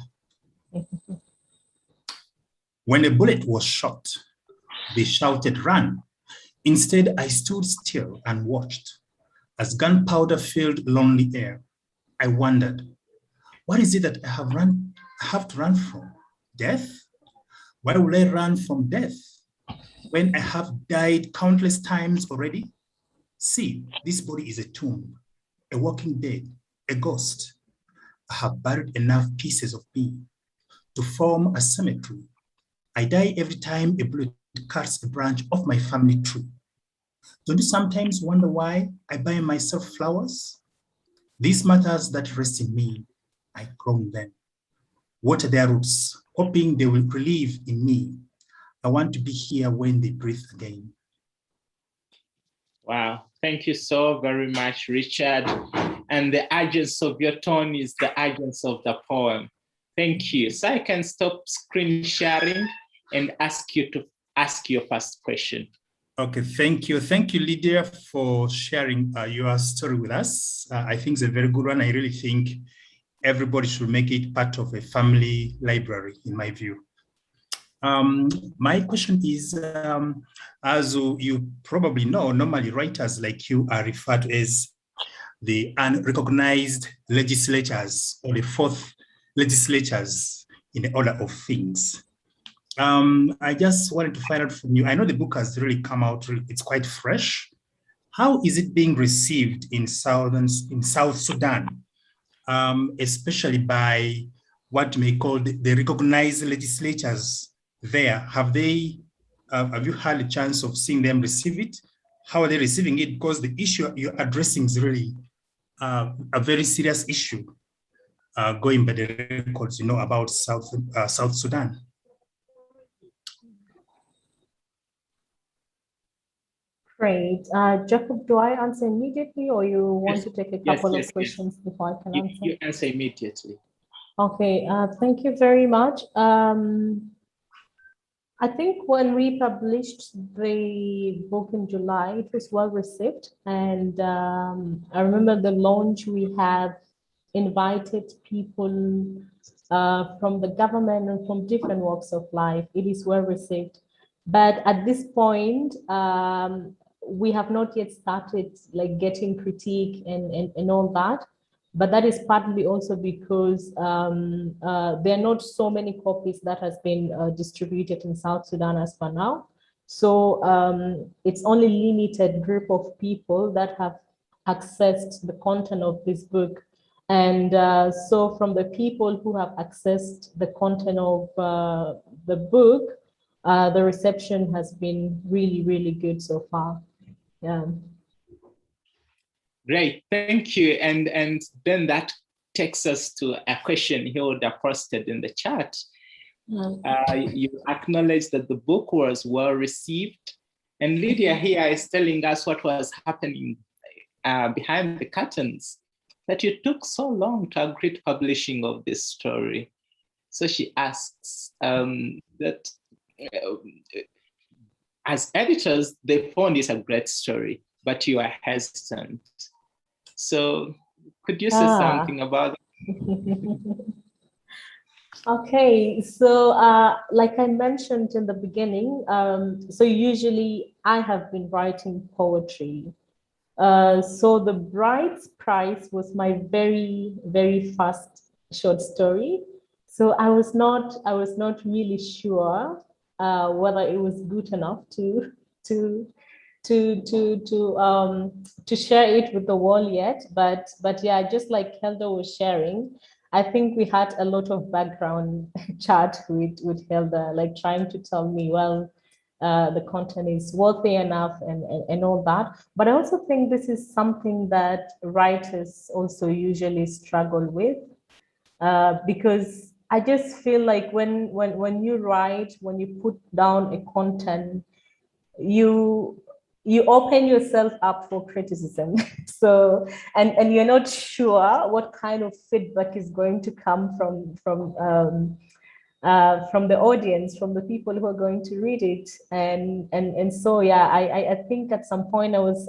When a bullet was shot, they shouted, "Run." Instead, I stood still and watched. As gunpowder filled lonely air, I wondered, what is it that I have to run from? Death? Why will I run from death when I have died countless times already? See, this body is a tomb, a walking dead, a ghost. I have buried enough pieces of me to form a cemetery. I die every time a bullet cuts a branch of my family tree. Don't you sometimes wonder why I buy myself flowers? These matters that rest in me, I grow them, water their roots, hoping they will relieve in me. I want to be here when they breathe again.
Wow, thank you so very much, Richard. And the urgency of your tone is the urgency of the poem. Thank you. So I can stop screen sharing and ask you to ask your first question.
Okay, thank you. Thank you, Lydia, for sharing your story with us. I think it's a very good one. I really think everybody should make it part of a family library, in my view. My question is, as you probably know, normally writers like you are referred to as the unrecognized legislators or the fourth legislators in the order of things. I just wanted to find out from you. I know the book has really come out, it's quite fresh. How is it being received in South Sudan, especially by what may call the recognized legislators there? Have you had a chance of seeing them receive it? How are they receiving it? Because the issue you're addressing is really a very serious issue, going by the records, about South Sudan.
Great. Jacob, do I answer immediately or you want to take a couple of questions before I can answer?
You answer immediately.
Okay, thank you very much. I think when we published the book in July, it was well received. And I remember the launch, we have invited people from the government and from different walks of life. It is well received. But at this point, we have not yet started like getting critique and all that. But that is partly also because there are not so many copies that has been distributed in South Sudan as for now. So it's only limited group of people that have accessed the content of this book. And so from the people who have accessed the content of the book, the reception has been really, really good so far. Yeah.
Great, thank you. And then that takes us to a question Hilda posted in the chat. You acknowledge that the book was well received. And Lydia here is telling us what was happening behind the curtains, that you took so long to agree to publishing of this story. So she asks that as editors, they found this a great story, but you are hesitant. So could you say something about it?
Okay, so like I mentioned in the beginning, so usually I have been writing poetry. So the Bride's Prize was my very, very first short story. So I was not really sure whether it was good enough to to share it with the world yet, but yeah, just like Hilda was sharing, I think we had a lot of background chat with Hilda, like trying to tell me, well, the content is worthy enough and all that. But I also think this is something that writers also usually struggle with, because I just feel like when you write, when you put down a content, you open yourself up for criticism. So and you're not sure what kind of feedback is going to come from the audience, from the people who are going to read it. And so yeah, I think at some point I was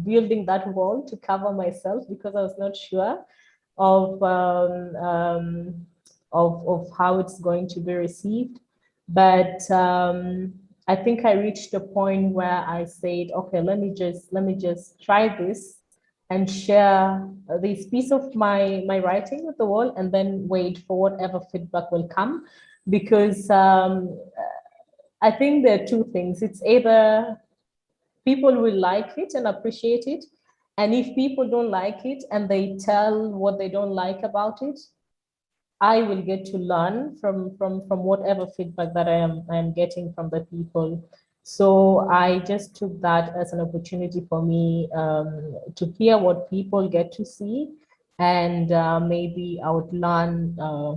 building that wall to cover myself, because I was not sure of how it's going to be received. But I think I reached a point where I said, okay, let me just try this and share this piece of my writing with the world, and then wait for whatever feedback will come. Because I think there are two things. It's either people will like it and appreciate it, and if people don't like it and they tell what they don't like about it, I will get to learn from whatever feedback that I am getting from the people. So I just took that as an opportunity for me to hear what people get to see, and maybe I would learn a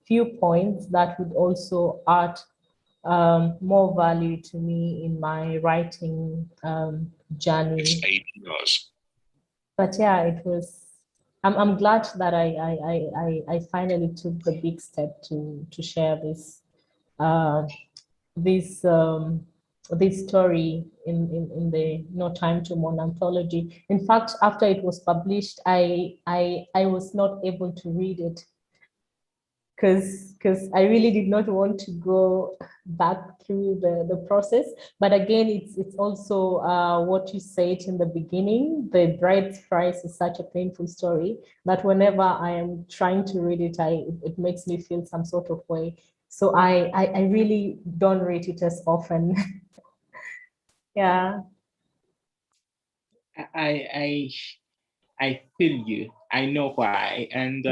few points that would also add more value to me in my writing journey.
It's 8 years.
But yeah, it was. I'm glad that I finally took the big step to share this this story in the No Time to Mourn anthology. In fact, after it was published, I was not able to read it, because I really did not want to go back through the process. But again, it's also what you said in the beginning. The bride's price is such a painful story that whenever I am trying to read it, it makes me feel some sort of way. So I really don't read it as often. Yeah.
I feel you. I know why, and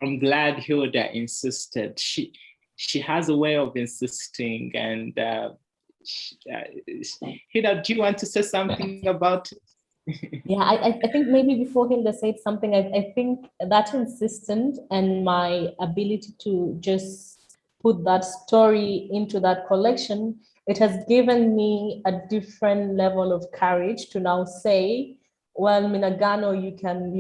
I'm glad Hilda insisted. She has a way of insisting, and Hilda, do you want to say something about it?
Yeah, I think maybe before Hilda said something, I think that insistence and my ability to just put that story into that collection, it has given me a different level of courage to now say, well, Minagano, you can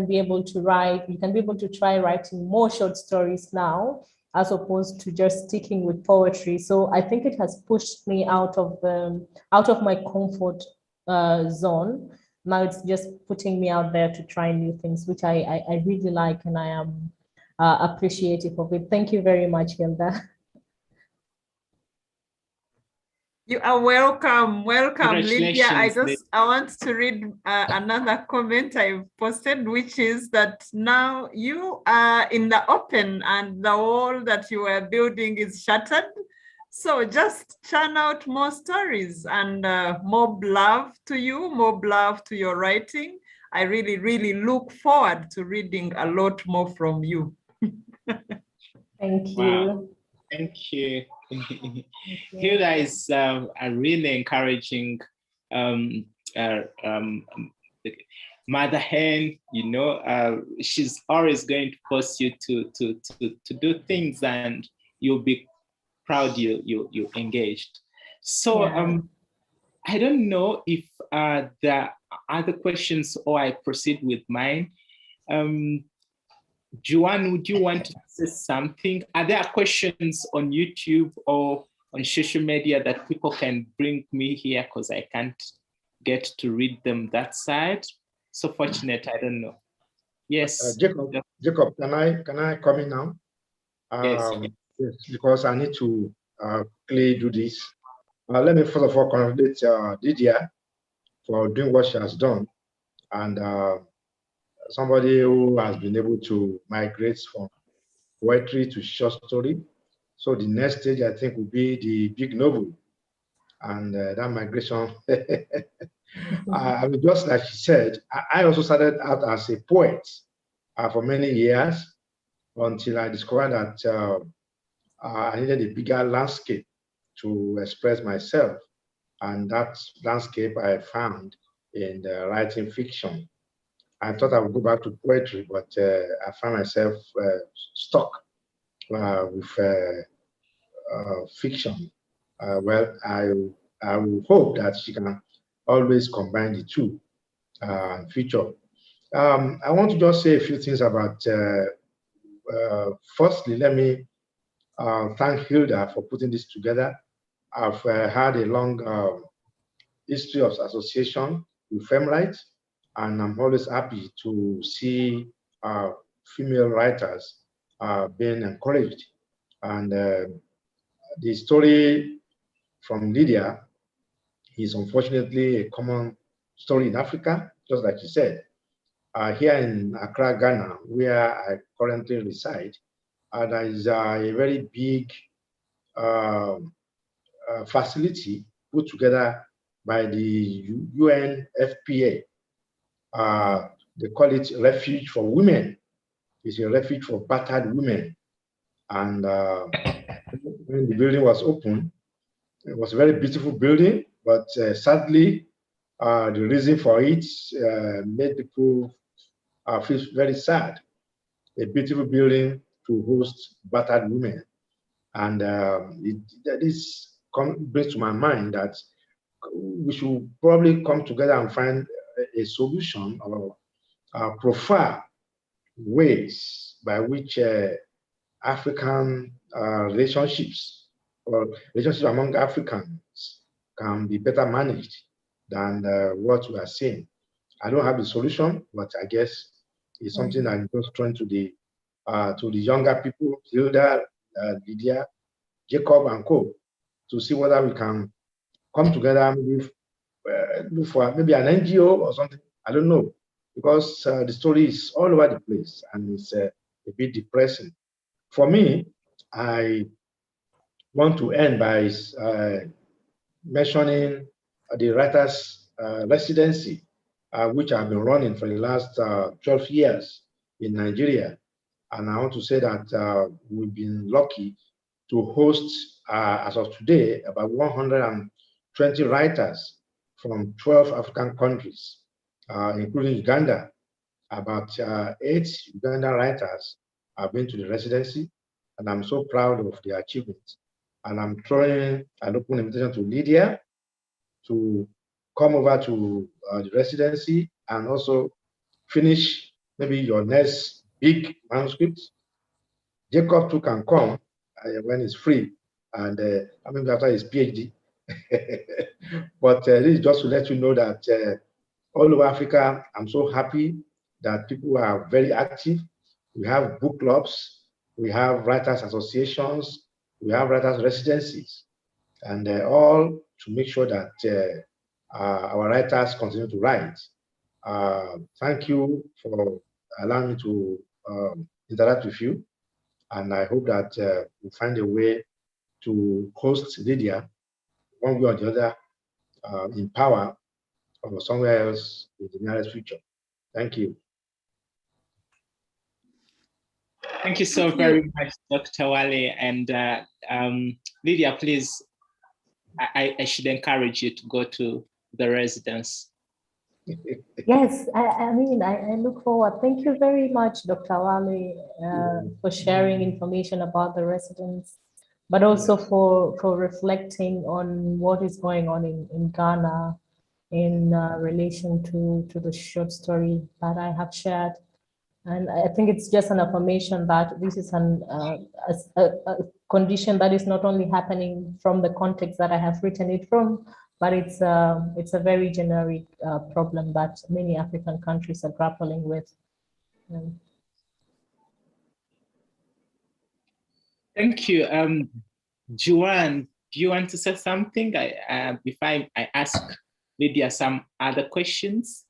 be able to write, you can be able to try writing more short stories now, as opposed to just sticking with poetry. So I think it has pushed me out of my comfort zone. Now it's just putting me out there to try new things, which I really like, and I am appreciative of it. Thank you very much, Hilda.
You are welcome. Welcome, Lydia. I
Lydia.
want to read another comment I posted, which is that now you are in the open and the wall that you were building is shattered. So just churn out more stories, and more love to you, more love to your writing. I really, really look forward to reading a lot more from you.
Thank you.
Wow. Thank you. Hilda is a really encouraging mother hen. You know, she's always going to force you to do things, and you'll be proud you engaged. So
Yeah.
I don't know if there are other questions, or I proceed with mine. Juan, would you want to say something? Are there questions on YouTube or on social media that people can bring me here, because I can't get to read them that side? So fortunate, I don't know. Yes.
Jacob, can I come in now?
Yes.
Yes, because I need to quickly do this. Let me first of all congratulate Lydia for doing what she has done, and somebody who has been able to migrate from poetry to short story. So the next stage, I think, will be the big novel. and that migration. I mean, just like she said, I also started out as a poet for many years until I discovered that I needed a bigger landscape to express myself. And that landscape I found in writing fiction. I thought I would go back to poetry, but I found myself stuck with fiction. Well, I will hope that she can always combine the two in future. I want to just say a few things about, firstly, let me thank Hilda for putting this together. I've had a long history of association with FEMRITE, and I'm always happy to see female writers being encouraged. And the story from Lydia is unfortunately a common story in Africa, just like you said. Here in Accra, Ghana, where I currently reside, there is a very big facility put together by the UNFPA. They call it Refuge for Women. It's a refuge for battered women. And when the building was open, it was a very beautiful building, but sadly, the reason for it made people feel very sad. A beautiful building to host battered women. And this brings to my mind that we should probably come together and find a solution or profile ways by which African relationships or relationships among Africans can be better managed than what we are seeing. I don't have the solution, but I guess it's something I'm just trying to the younger people, Hilda, Lydia, Jacob, and Co, to see whether we can come together with look for maybe an NGO or something. I don't know, because the story is all over the place and it's a bit depressing. For me, I want to end by mentioning the writers' residency, which I've been running for the last 12 years in Nigeria. And I want to say that we've been lucky to host, as of today, about 120 writers from 12 African countries, including Uganda. About 8 Ugandan writers have been to the residency, and I'm so proud of the achievement. And I'm throwing an open invitation to Lydia to come over to the residency and also finish maybe your next big manuscript. Jacob too can come when he's free, and I mean after his PhD. But this is just to let you know that all over Africa, I'm so happy that people are very active. We have book clubs, we have writers associations, we have writers residencies, and all to make sure that our writers continue to write. Thank you for allowing me to interact with you, and I hope that we find a way to host Lydia one way or the other in power or somewhere else in the nearest future. Thank you.
Thank you so very much, Dr. Wale. And Lydia, please, I should encourage you to go to the residence.
Yes, I mean, I look forward. Thank you very much, Dr. Wale, for sharing information about the residence, but also for reflecting on what is going on in Ghana in relation to the short story that I have shared. And I think it's just an affirmation that this is a condition that is not only happening from the context that I have written it from, but it's a very generic problem that many African countries are grappling with.
Thank you. Juan, do you want to say something? Before I ask Lydia some other questions.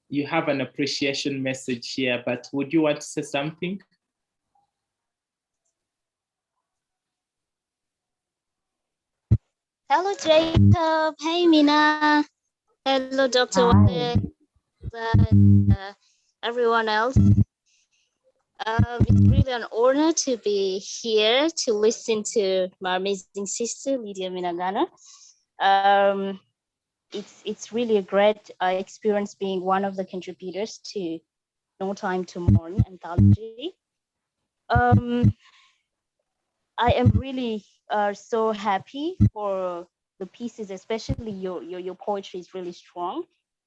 You have an appreciation message here, but would you want to say something?
Hello, Jacob. Hey, Mina. Hello, Dr. Wade, everyone else. It's really an honor to be here to listen to my amazing sister, Lydia Minagano. It's really a great experience being one of the contributors to No Time to Mourn anthology. I am really so happy for the pieces, especially your poetry is really strong.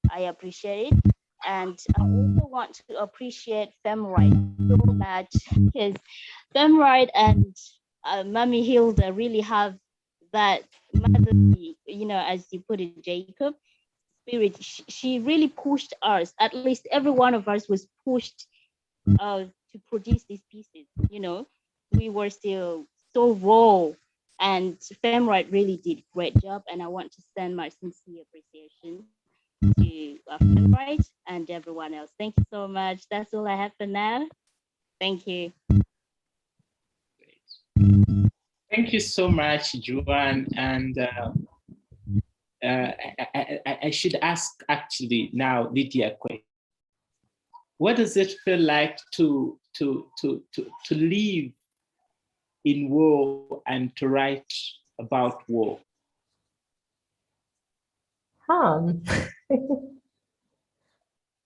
I appreciate it. And I also want to appreciate FEMRITE so much because FEMRITE and Mami Hilda really have that motherly, as you put it, Jacob, spirit. She really pushed us, at least every one of us was pushed to produce these pieces. We were still so raw, and FEMRITE really did a great job, and I want to send my sincere appreciation to FEMRITE and everyone else. Thank you so much. That's all I have for now. Thank you.
Thank you so much, Joanne. And I should ask actually now Lydia a question. What does it feel like to live in war and to write about war?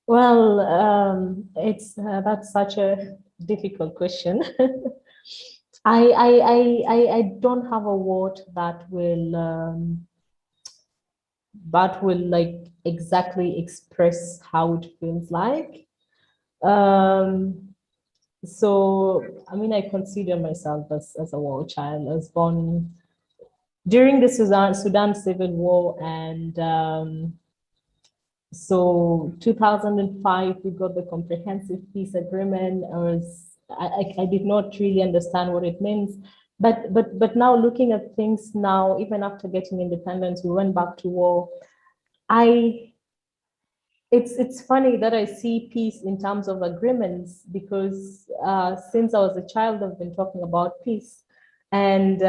Well, that's such a difficult question. I don't have a word that will like exactly express how it feels like. So I mean, I consider myself as a war child. I was born during the Sudan Civil War, and so 2005 we got the Comprehensive Peace Agreement. I did not really understand what it means, but now looking at things now, even after getting independence, we went back to war. It's funny that I see peace in terms of agreements, because since I was a child, I've been talking about peace. And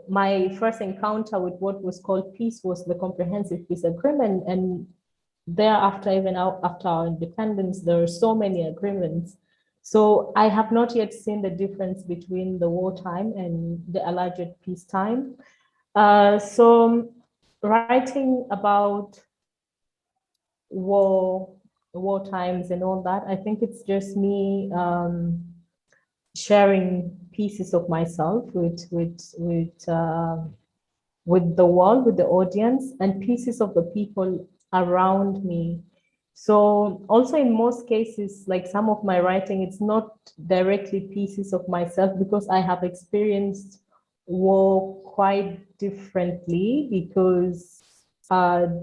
my first encounter with what was called peace was the Comprehensive Peace Agreement. And thereafter, even after our independence, there are so many agreements. So I have not yet seen the difference between the wartime and the alleged peacetime. So writing about war times and all that, I think it's just me sharing pieces of myself with the world, with the audience, and pieces of the people around me. So also in most cases, like some of my writing, it's not directly pieces of myself, because I have experienced war quite differently, because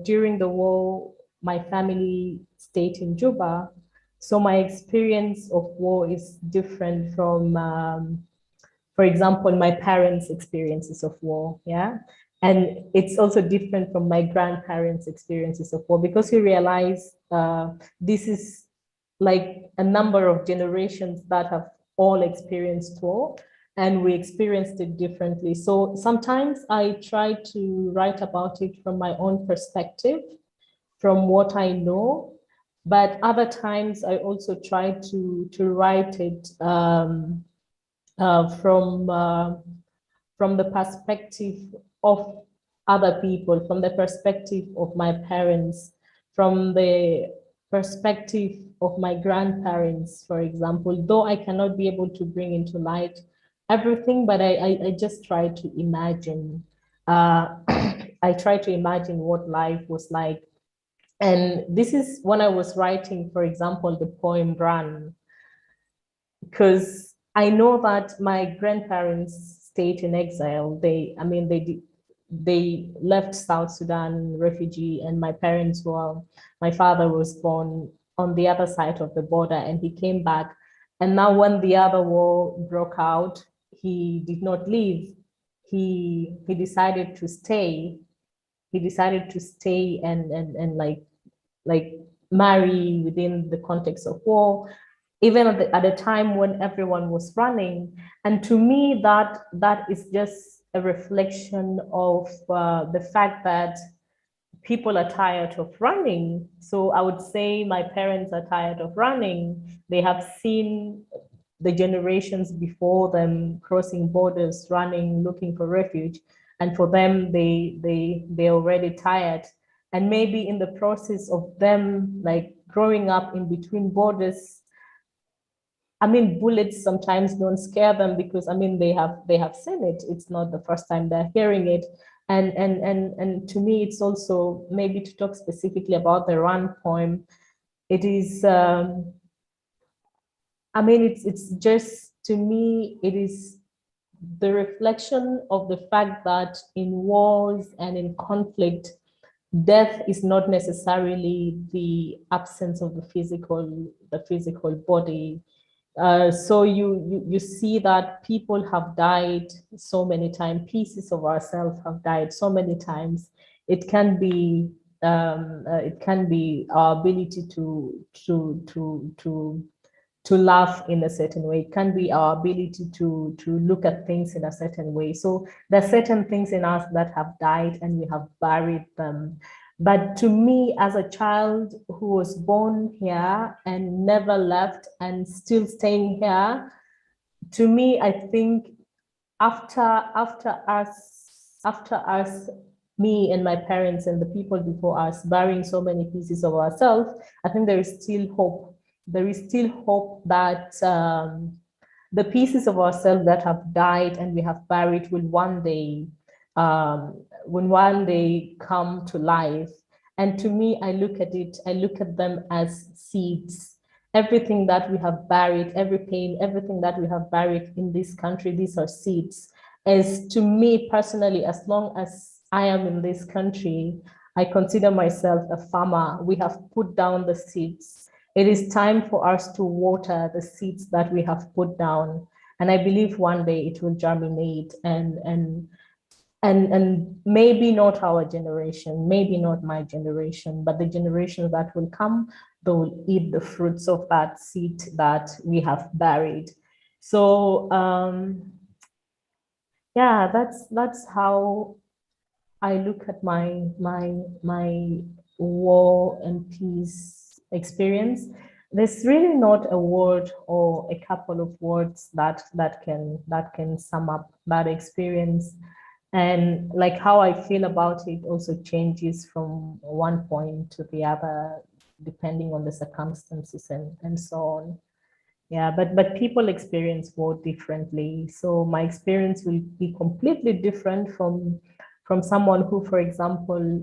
during the war, my family stayed in Juba. So my experience of war is different from, for example, my parents' experiences of war, yeah? And it's also different from my grandparents' experiences of war, because you realize this is like a number of generations that have all experienced war, and we experienced it differently. So sometimes I try to write about it from my own perspective, from what I know, but other times I also try to write it from the perspective of other people, from the perspective of my parents, from the perspective of my grandparents, for example, though I cannot be able to bring into light everything, but I just try to imagine. I try to imagine what life was like. And this is when I was writing, for example, the poem Run, because I know that my grandparents stayed in exile. They left South Sudan refugee, and my father was born on the other side of the border, and he came back. And now when the other war broke out, he did not leave. He decided to stay. He decided to stay and like marry within the context of war, even at the time when everyone was running. And to me, that is just a reflection of the fact that people are tired of running. So I would say my parents are tired of running. They have seen the generations before them crossing borders, running, looking for refuge. And for them, they're already tired. And maybe in the process of them like growing up in between borders, I mean, bullets sometimes don't scare them because I mean they have seen it. It's not the first time they're hearing it. And to me, it's also maybe to talk specifically about the Run poem. It is I mean, it's just, to me, it is the reflection of the fact that in wars and in conflict, death is not necessarily the absence of the physical body. So you see that people have died so many times, pieces of ourselves have died so many times. It can be our ability to laugh in a certain way. It can be our ability to look at things in a certain way. So there are certain things in us that have died and we have buried them. But to me, as a child who was born here and never left and still staying here, to me, I think after us, me and my parents and the people before us burying so many pieces of ourselves, I think there is still hope. There is still hope that the pieces of ourselves that have died and we have buried will one day come to life. And to me, I look at them as seeds. Everything that we have buried, every pain, everything that we have buried in this country, these are seeds. As to me personally, as long as I am in this country, I consider myself a farmer. We have put down the seeds. It is time for us to water the seeds that we have put down. And I believe one day it will germinate and maybe not our generation, maybe not my generation, but the generation that will come, they will eat the fruits of that seed that we have buried. So yeah, that's how I look at my war and peace experience. There's really not a word or a couple of words that can sum up that experience. And like how I feel about it also changes from one point to the other, depending on the circumstances and so on. Yeah, but people experience war differently. So my experience will be completely different from someone who, for example,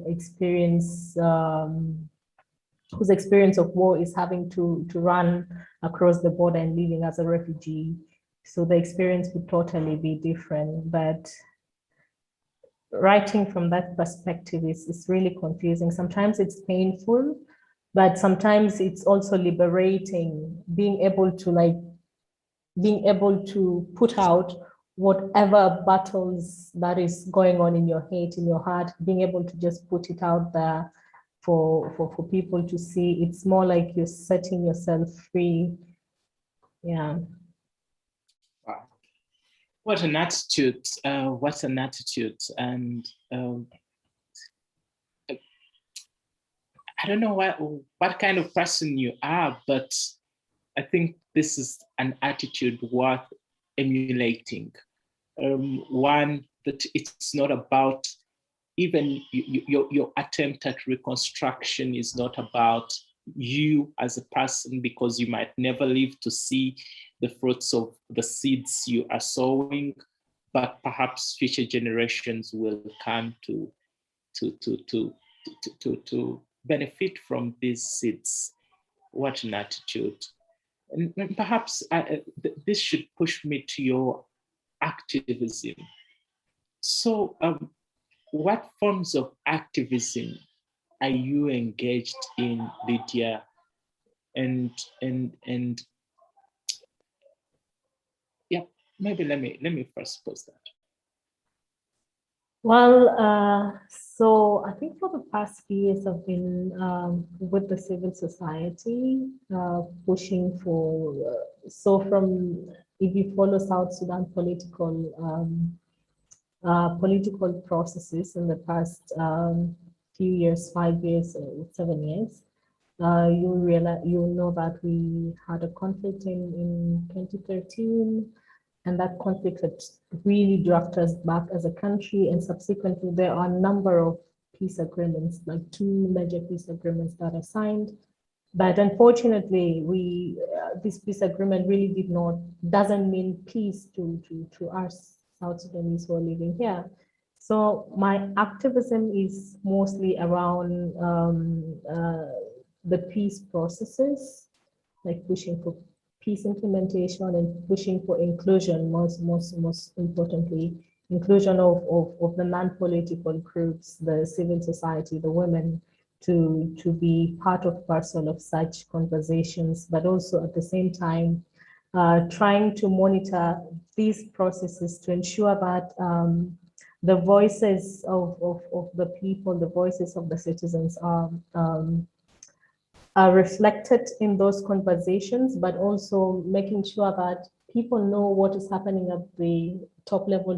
whose experience of war is having to run across the border and living as a refugee. So the experience would totally be different. But writing from that perspective is really confusing. Sometimes it's painful, but sometimes it's also liberating, being able to put out whatever battles that is going on in your head, in your heart, being able to just put it out there for people to see. It's more like you're setting yourself free. Yeah.
Wow. What an attitude. What an attitude. And I don't know what kind of person you are, but I think this is an attitude worth emulating. One that it's not about, even your attempt at reconstruction is not about you as a person, because you might never live to see the fruits of the seeds you are sowing, but perhaps future generations will come to benefit from these seeds. What an attitude. And perhaps this should push me to your activism. So what forms of activism are you engaged in, Lydia? And yeah, maybe let me first pose that.
Well, so I think for the past few years I've been with the civil society, pushing for, so from, if you follow South Sudan political political processes in the past few years, 5 years, 7 years. You'll know that we had a conflict in 2013, and that conflict had really dragged us back as a country. And subsequently, there are a number of peace agreements, like 2 major peace agreements that are signed. But unfortunately, this peace agreement really doesn't mean peace to us South Sudanese who are living here. So my activism is mostly around the peace processes, like pushing for peace implementation and pushing for inclusion, most importantly, inclusion of the non-political groups, the civil society, the women, to be part of parcel of such conversations, but also at the same time, trying to monitor these processes to ensure that the voices of the people, the voices of the citizens are reflected in those conversations, but also making sure that people know what is happening at the top level,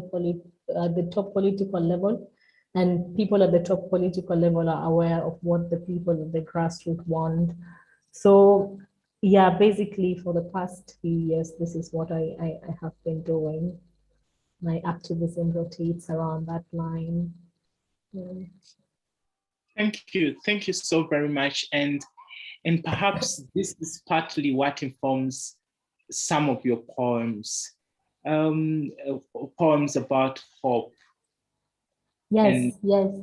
the top political level, and people at the top political level are aware of what the people at the grassroots want. So yeah, basically for the past few years, this is what I have been doing. My activism rotates around that line. Yeah.
Thank you so very much. And perhaps this is partly what informs some of your poems, poems about hope.
Yes, yes.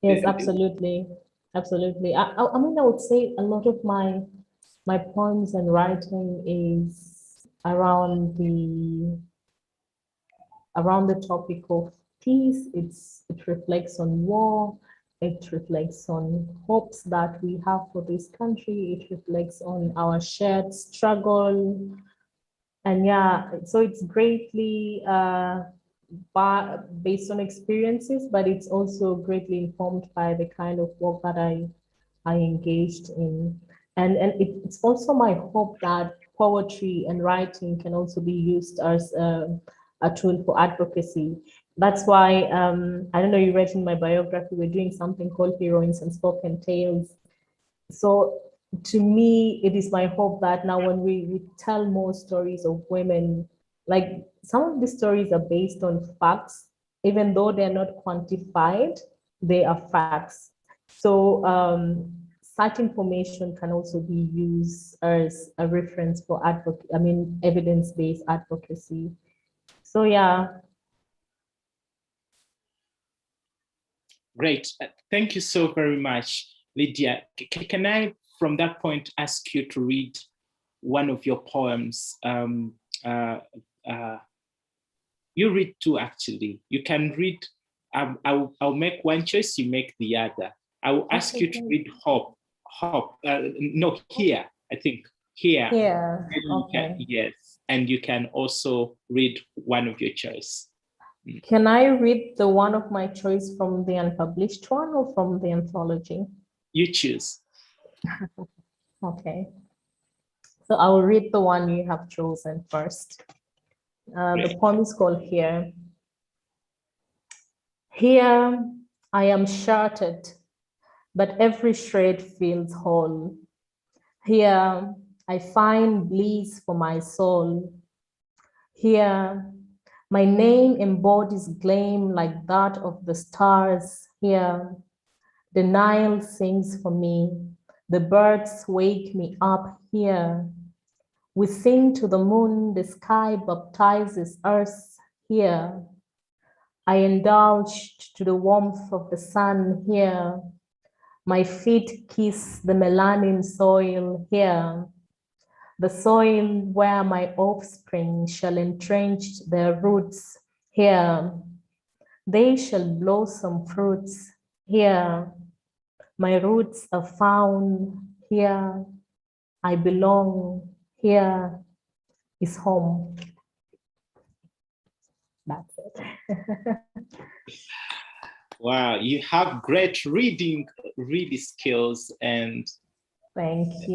Yes, absolutely. Absolutely. I mean, I would say a lot of my poems and writing is around the topic of peace. It reflects on war. It reflects on hopes that we have for this country. It reflects on our shared struggle. And yeah, so it's greatly based on experiences, but it's also greatly informed by the kind of work that I engaged in. And it's also my hope that poetry and writing can also be used as a tool for advocacy. That's why, I don't know, you read in my biography, we're doing something called Heroines and Spoken Tales. So to me, it is my hope that now when we tell more stories of women, like some of the stories are based on facts, even though they're not quantified, they are facts. So such information can also be used as a reference for evidence-based advocacy. So yeah.
Great. Thank you so very much, Lydia. Can I, from that point, ask you to read one of your poems? You read 2, actually. You can read, I'll make one choice, you make the other. I will ask you to read Hope. No, Here, I think. Here.
Here, okay.
Yes, and you can also read one of your choice.
Can I read the one of my choice from the unpublished one or from the anthology?
You choose.
Okay. So I will read the one you have chosen first. The poem is called Here. Here I am shattered, but every shred feels whole. Here I find bliss for my soul. Here my name embodies gleam like that of the stars. Here the Nile sings for me. The birds wake me up here. We sing to the moon, the sky baptizes us here. I indulged to the warmth of the sun here. My feet kiss the melanin soil here. The soil where my offspring shall entrench their roots here. They shall blossom fruits here. My roots are found here. I belong here. Is home. That's it.
Wow, you have great reading skills, and
thank you.